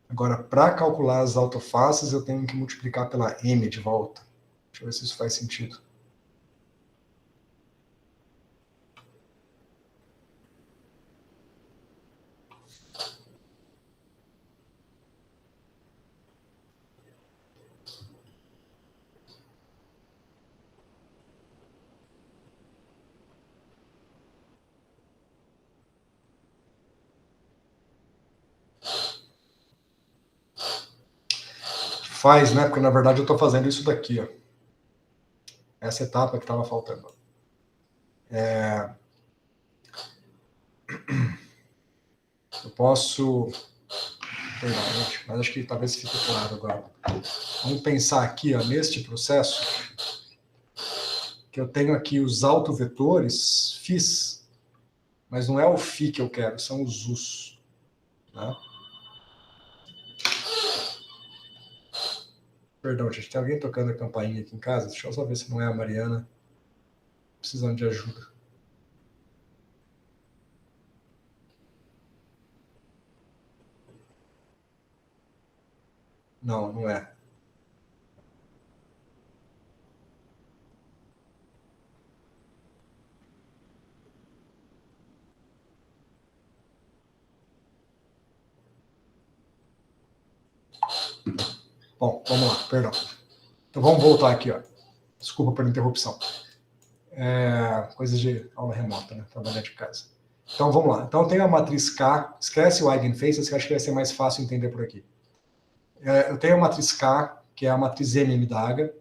Agora, para calcular as autofaces, eu tenho que multiplicar pela M de volta. Deixa eu ver se isso faz sentido. Faz, né? Porque, na verdade, eu estou fazendo isso daqui, ó. Essa etapa que estava faltando. Eu posso... Perdão, gente, mas acho que talvez fique claro agora. Vamos pensar aqui, ó, neste processo, que eu tenho aqui os autovetores φs, mas não é o φ que eu quero, são os us. Né? Perdão, gente, tem alguém tocando a campainha aqui em casa? Deixa eu só ver se não é a Mariana precisando de ajuda. Não, não é. Bom, vamos lá, perdão. Então vamos voltar aqui, ó. Desculpa pela interrupção. Coisa de aula remota, né? Trabalhar de casa. Então vamos lá. Então tem a matriz K, esquece o Eigenfaces, que acho que vai ser mais fácil entender por aqui. Eu tenho a matriz K, que é a matriz M da H,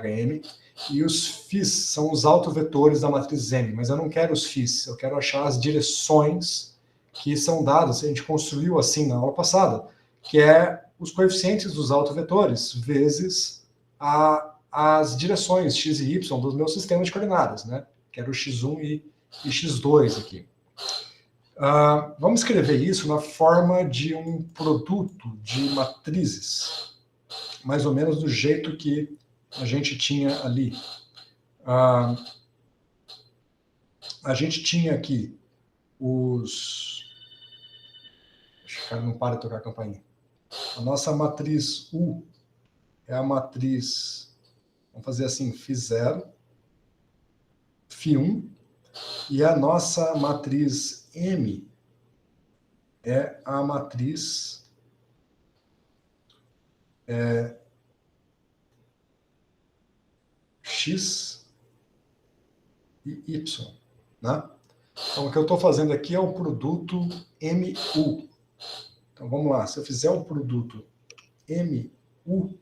M, e os φs são os autovetores da matriz M, mas eu não quero os φs, eu quero achar as direções que são dadas, a gente construiu assim na aula passada, que é os coeficientes dos autovetores vezes as direções x e y dos meus sistemas de coordenadas, né? Que era o x1 e x2 aqui. Vamos escrever isso na forma de um produto de matrizes, mais ou menos do jeito que a gente tinha ali. A gente tinha aqui os... Deixa o cara não para de tocar a campainha. A nossa matriz U é a matriz, vamos fazer assim, φ0, φ1, e a nossa matriz M é a matriz X e Y, né? Então, o que eu estou fazendo aqui é o produto MU. Então, vamos lá. Se eu fizer o produto MU,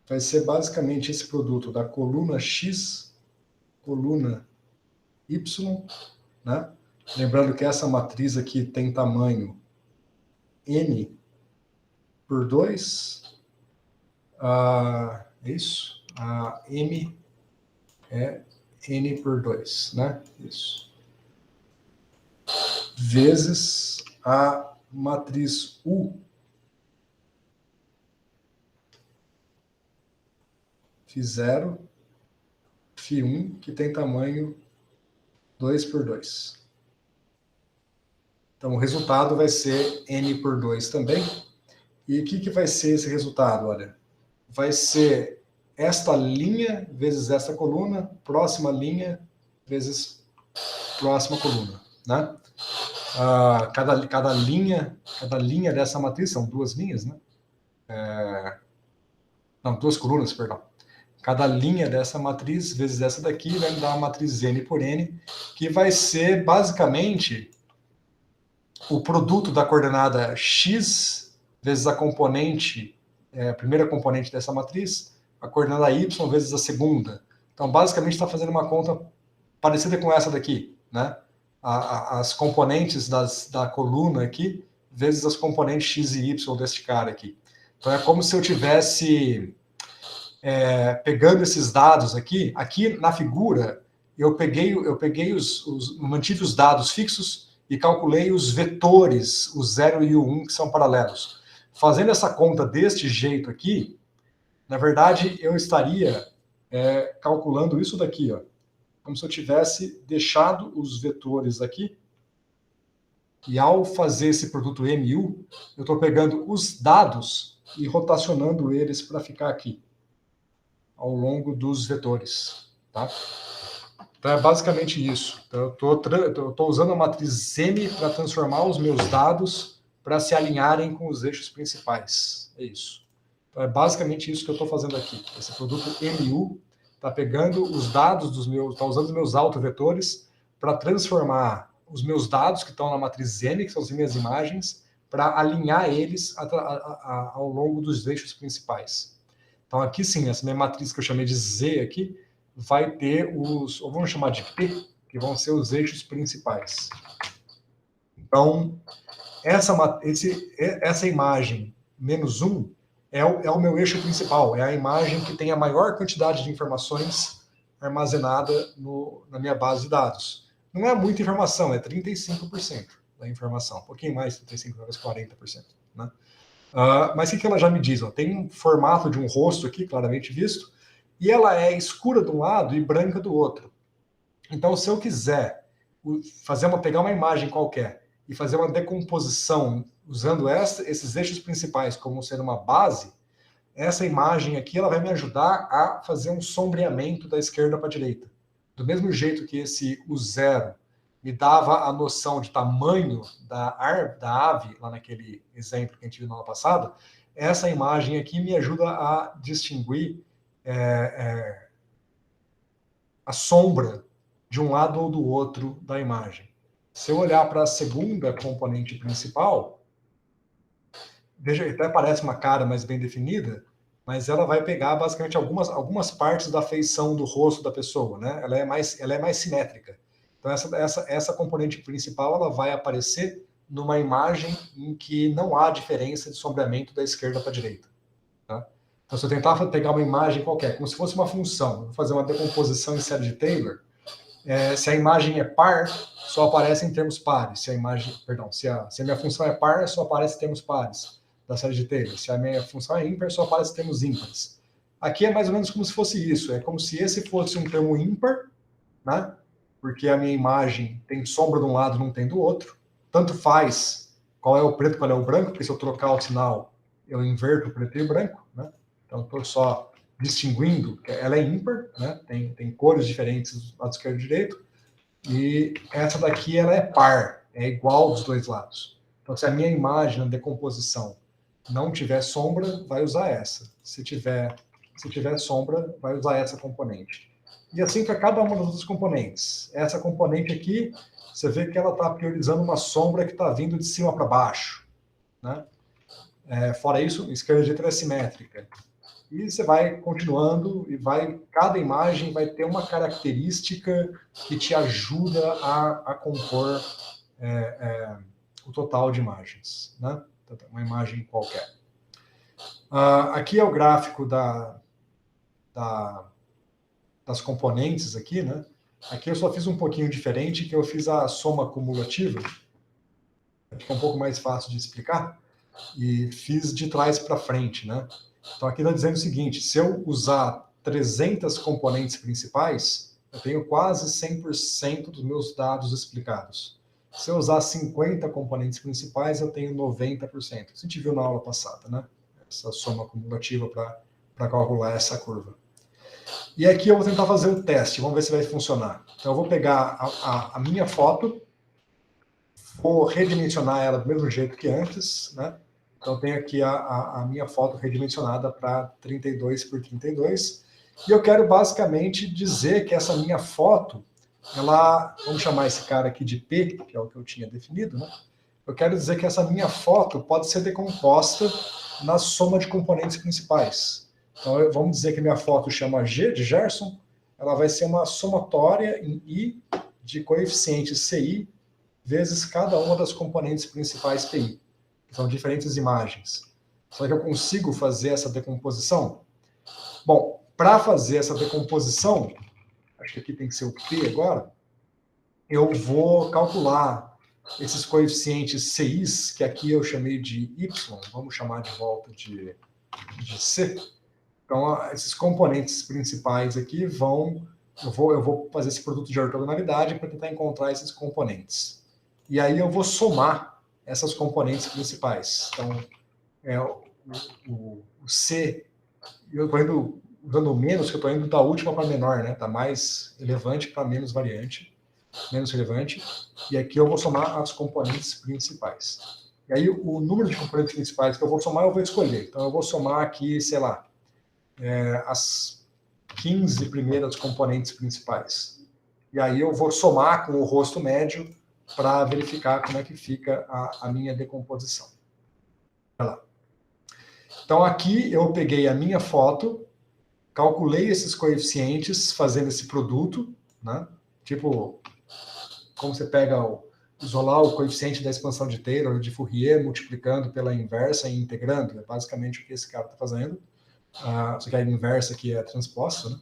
vai ser basicamente esse produto da coluna X, coluna Y, né? Lembrando que essa matriz aqui tem tamanho N por 2. É isso? A M é N por 2, né? Isso. Vezes a matriz U, φ0, φ1, que tem tamanho 2 por 2. Então, o resultado vai ser N por 2 também. E o que vai ser esse resultado? Olha, vai ser esta linha vezes esta coluna, próxima linha vezes próxima coluna, né? Cada linha dessa matriz, são duas linhas, né? Não, duas colunas, perdão. Cada linha dessa matriz vezes essa daqui vai me dar a matriz N por N, que vai ser basicamente o produto da coordenada X vezes a componente, a primeira componente dessa matriz, a coordenada Y vezes a segunda. Então, basicamente, está fazendo uma conta parecida com essa daqui, né? As componentes da coluna aqui, vezes as componentes x e y deste cara aqui. Então, é como se eu tivesse pegando esses dados aqui. Aqui na figura, eu mantive os dados fixos e calculei os vetores, o 0 e o 1, que são paralelos. Fazendo essa conta deste jeito aqui, na verdade, eu estaria calculando isso daqui, ó, como se eu tivesse deixado os vetores aqui, e ao fazer esse produto MU, eu estou pegando os dados e rotacionando eles para ficar aqui, ao longo dos vetores, tá? Então é basicamente isso. Então, eu estou usando a matriz M para transformar os meus dados para se alinharem com os eixos principais. É isso. Então é basicamente isso que eu estou fazendo aqui. Esse produto MU está pegando os dados está usando os meus autovetores para transformar os meus dados que estão na matriz M, que são as minhas imagens, para alinhar eles ao longo dos eixos principais. Então aqui sim, essa minha matriz que eu chamei de Z aqui, vai ter ou vamos chamar de P, que vão ser os eixos principais. Então, essa imagem menos 1 é o meu eixo principal, é a imagem que tem a maior quantidade de informações armazenada na minha base de dados. Não é muita informação, é 35% da informação, um pouquinho mais, 35%, talvez 40%. Né? Mas o que ela já me diz? Ó, tem um formato de um rosto aqui, claramente visto, e ela é escura de um lado e branca do outro. Então, se eu quiser pegar uma imagem qualquer e fazer uma decomposição usando esses eixos principais como sendo uma base, essa imagem aqui ela vai me ajudar a fazer um sombreamento da esquerda para a direita. Do mesmo jeito que o 0 me dava a noção de tamanho da ave, lá naquele exemplo que a gente viu na aula passada, essa imagem aqui me ajuda a distinguir a sombra de um lado ou do outro da imagem. Se eu olhar para a segunda componente principal, veja, até parece uma cara mais bem definida, mas ela vai pegar basicamente algumas partes da feição do rosto da pessoa, né? Ela é mais simétrica. Então essa componente principal ela vai aparecer numa imagem em que não há diferença de sombreamento da esquerda para a direita. Tá? Então se eu tentar pegar uma imagem qualquer, como se fosse uma função, vou fazer uma decomposição em série de Taylor, se a imagem é par, só aparece em termos pares. Se a minha função é par, só aparece em termos pares da série de Taylor. Se a minha função é ímpar, só aparece em termos ímpares. Aqui é mais ou menos como se fosse isso. É como se esse fosse um termo ímpar, né? Porque a minha imagem tem sombra de um lado e não tem do outro. Tanto faz qual é o preto e qual é o branco, porque se eu trocar o sinal, eu inverto o preto e o branco, né? Então, estou só distinguindo que ela é ímpar, né? Tem cores diferentes do lado esquerdo e direito, e essa daqui ela é par, é igual dos dois lados. Então, se a minha imagem na decomposição não tiver sombra, vai usar essa. Se tiver sombra, vai usar essa componente. E assim para cada uma das outras componentes. Essa componente aqui, você vê que ela está priorizando uma sombra que está vindo de cima para baixo. Né? Fora isso, a esquerda e direita é simétrica. E você vai continuando e cada imagem vai ter uma característica que te ajuda a compor o total de imagens, né? Uma imagem qualquer. Aqui é o gráfico das componentes aqui, né? Aqui eu só fiz um pouquinho diferente, que eu fiz a soma cumulativa, fica um pouco mais fácil de explicar, e fiz de trás para frente, né? Então aqui está dizendo o seguinte, se eu usar 300 componentes principais, eu tenho quase 100% dos meus dados explicados. Se eu usar 50 componentes principais, eu tenho 90%. Isso a gente viu na aula passada, né? Essa soma cumulativa para calcular essa curva. E aqui eu vou tentar fazer um teste, vamos ver se vai funcionar. Então eu vou pegar a minha foto, vou redimensionar ela do mesmo jeito que antes, né? Então, eu tenho aqui a minha foto redimensionada para 32 por 32. E eu quero basicamente dizer que essa minha foto, vamos chamar esse cara aqui de P, que é o que eu tinha definido, né? Eu quero dizer que essa minha foto pode ser decomposta na soma de componentes principais. Então, vamos dizer que minha foto chama G, de Gerson, ela vai ser uma somatória em I de coeficiente CI vezes cada uma das componentes principais PI, que são diferentes imagens. Será que eu consigo fazer essa decomposição? Bom, para fazer essa decomposição, acho que aqui tem que ser o P agora, eu vou calcular esses coeficientes CIs, que aqui eu chamei de Y, vamos chamar de volta de C. Então, esses componentes principais aqui eu vou fazer esse produto de ortogonalidade para tentar encontrar esses componentes. E aí eu vou somar essas componentes principais. Então, o C, eu estou indo usando o menos, que eu estou indo da última para menor, né? Da mais relevante para menos relevante. E aqui eu vou somar as componentes principais. E aí o número de componentes principais que eu vou somar, eu vou escolher. Então eu vou somar aqui, sei lá, as 15 primeiras componentes principais. E aí eu vou somar com o rosto médio para verificar como é que fica a minha decomposição. Olha lá. Então aqui eu peguei a minha foto, calculei esses coeficientes fazendo esse produto, né? Tipo, como você pega isolar o coeficiente da expansão de Taylor, de Fourier, multiplicando pela inversa e integrando, é basicamente o que esse cara está fazendo. Só que a inversa aqui é transposta, né?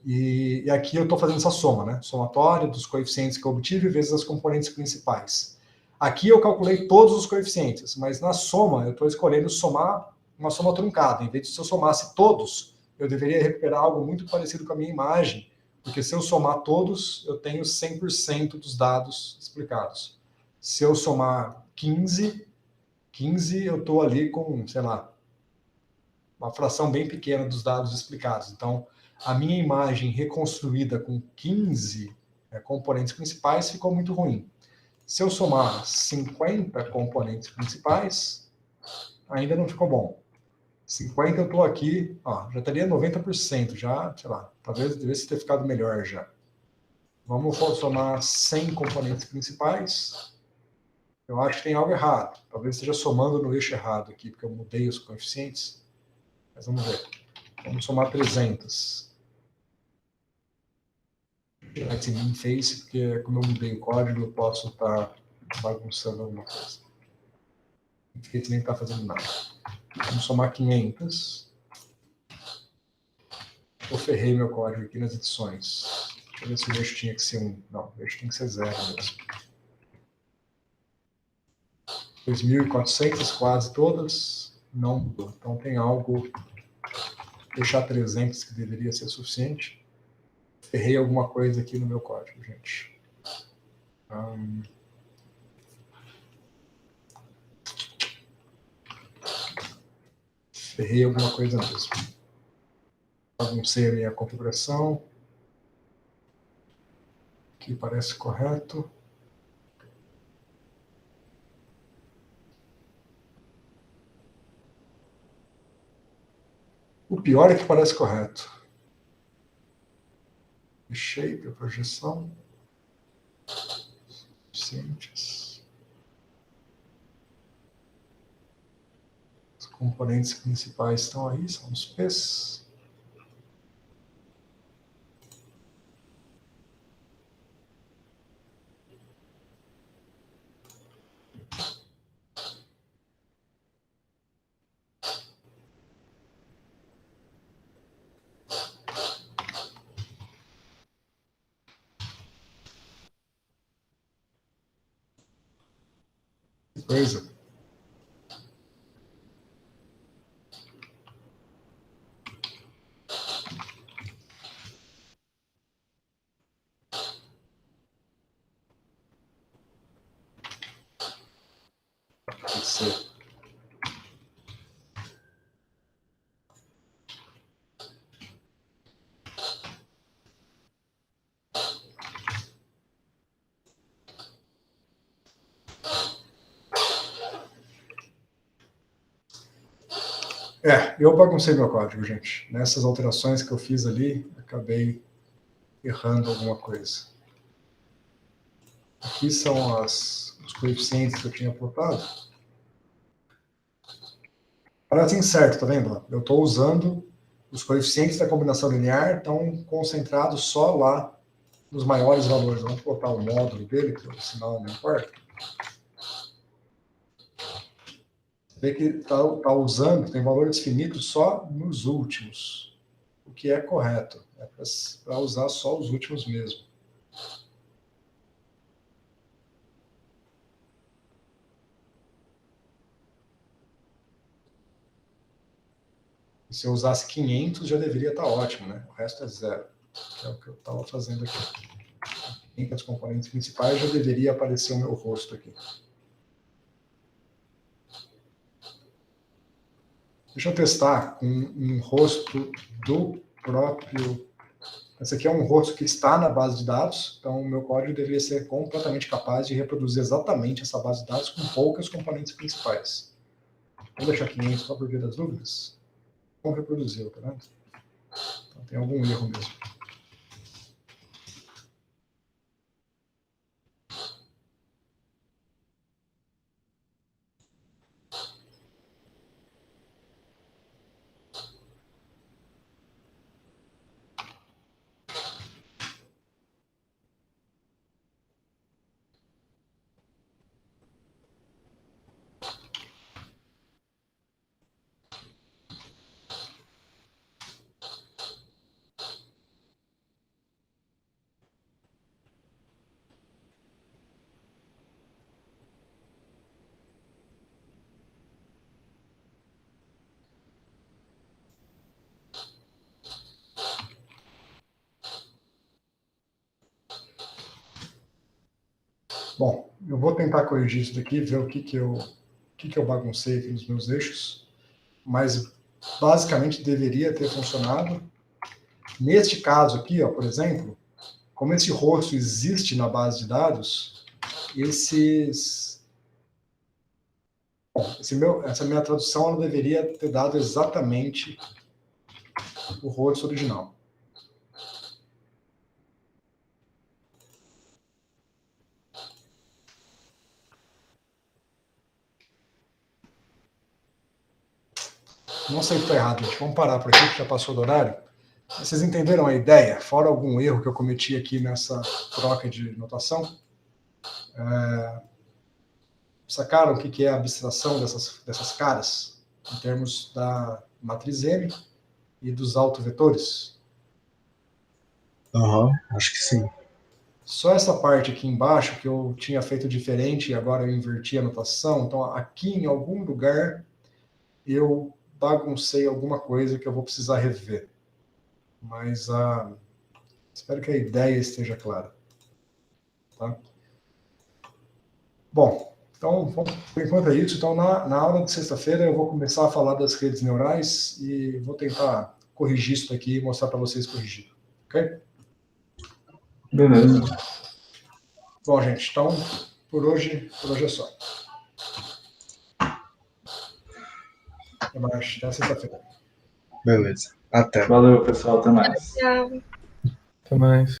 E aqui eu estou fazendo essa soma, né? Somatória dos coeficientes que eu obtive vezes as componentes principais. Aqui eu calculei todos os coeficientes, mas na soma eu estou escolhendo somar uma soma truncada. Em vez de se eu somasse todos, eu deveria recuperar algo muito parecido com a minha imagem, porque se eu somar todos, eu tenho 100% dos dados explicados. Se eu somar 15 eu estou ali com, sei lá, uma fração bem pequena dos dados explicados. Então, a minha imagem reconstruída com 15 componentes principais ficou muito ruim. Se eu somar 50 componentes principais, ainda não ficou bom. 50 eu estou aqui, ó, já estaria 90%, já, sei lá, talvez devesse ter ficado melhor já. Vamos somar 100 componentes principais. Eu acho que tem algo errado. Talvez esteja somando no eixo errado aqui, porque eu mudei os coeficientes. Mas vamos ver. Vamos somar 300. Esse min face, porque como eu mudei o código, eu posso estar bagunçando alguma coisa. O face nem está fazendo nada. Vamos somar 500. Eu ferrei meu código aqui nas edições. Deixa eu ver se o eixo tinha que ser 1. Não, o eixo tem que ser 0 mesmo. 2.400, quase todas. Não mudou. Então tem algo... Deixar 300, que deveria ser suficiente. Ferrei alguma coisa aqui no meu código, gente. Ferrei alguma coisa mesmo. Baguncei a minha configuração. Aqui parece correto. O pior é que parece correto. Shape, a projeção. Suficientes. Os componentes principais estão aí, são os P's. Coisa. Pode ser. Eu baguncei meu código, gente. Nessas alterações que eu fiz ali, acabei errando alguma coisa. Aqui são os coeficientes que eu tinha plotado. Parecem certo, tá vendo? Eu estou usando os coeficientes da combinação linear, estão concentrados só lá dos maiores valores. Vamos botar o módulo dele, que o sinal não importa. Vê que está usando, tem valores finitos só nos últimos, o que é correto. É para usar só os últimos mesmo. E se eu usasse 500, já deveria estar ótimo, né? O resto é 0, que é o que eu estava fazendo aqui. 500 componentes principais, já deveria aparecer o meu rosto aqui. Deixa eu testar com um rosto do próprio... Esse aqui é um rosto que está na base de dados, então o meu código deveria ser completamente capaz de reproduzir exatamente essa base de dados com poucas componentes principais. Vou deixar 500 só por via das dúvidas. Como reproduziu, tá vendo? Então tem algum erro mesmo. Bom, eu vou tentar corrigir isso daqui, ver o que eu baguncei aqui nos meus eixos, mas basicamente deveria ter funcionado. Neste caso aqui, ó, por exemplo, como esse rosto existe na base de dados, essa minha tradução ela deveria ter dado exatamente o rosto original. Não sei o que está errado, gente. Vamos parar por aqui, que já passou do horário. Vocês entenderam a ideia? Fora algum erro que eu cometi aqui nessa troca de notação? Sacaram o que é a abstração dessas caras, em termos da matriz M e dos autovetores? Acho que sim. Só essa parte aqui embaixo que eu tinha feito diferente e agora eu inverti a notação. Então, aqui em algum lugar eu baguncei alguma coisa que eu vou precisar rever. Mas espero que a ideia esteja clara. Tá? Bom, então, por enquanto é isso. Então, na aula de sexta-feira eu vou começar a falar das redes neurais e vou tentar corrigir isso daqui e mostrar para vocês corrigido. Ok? Beleza. Bom, gente, então, por hoje é só. Até mais, até sexta-feira. Beleza. Até. Valeu, pessoal. Até mais. Tchau. Até mais.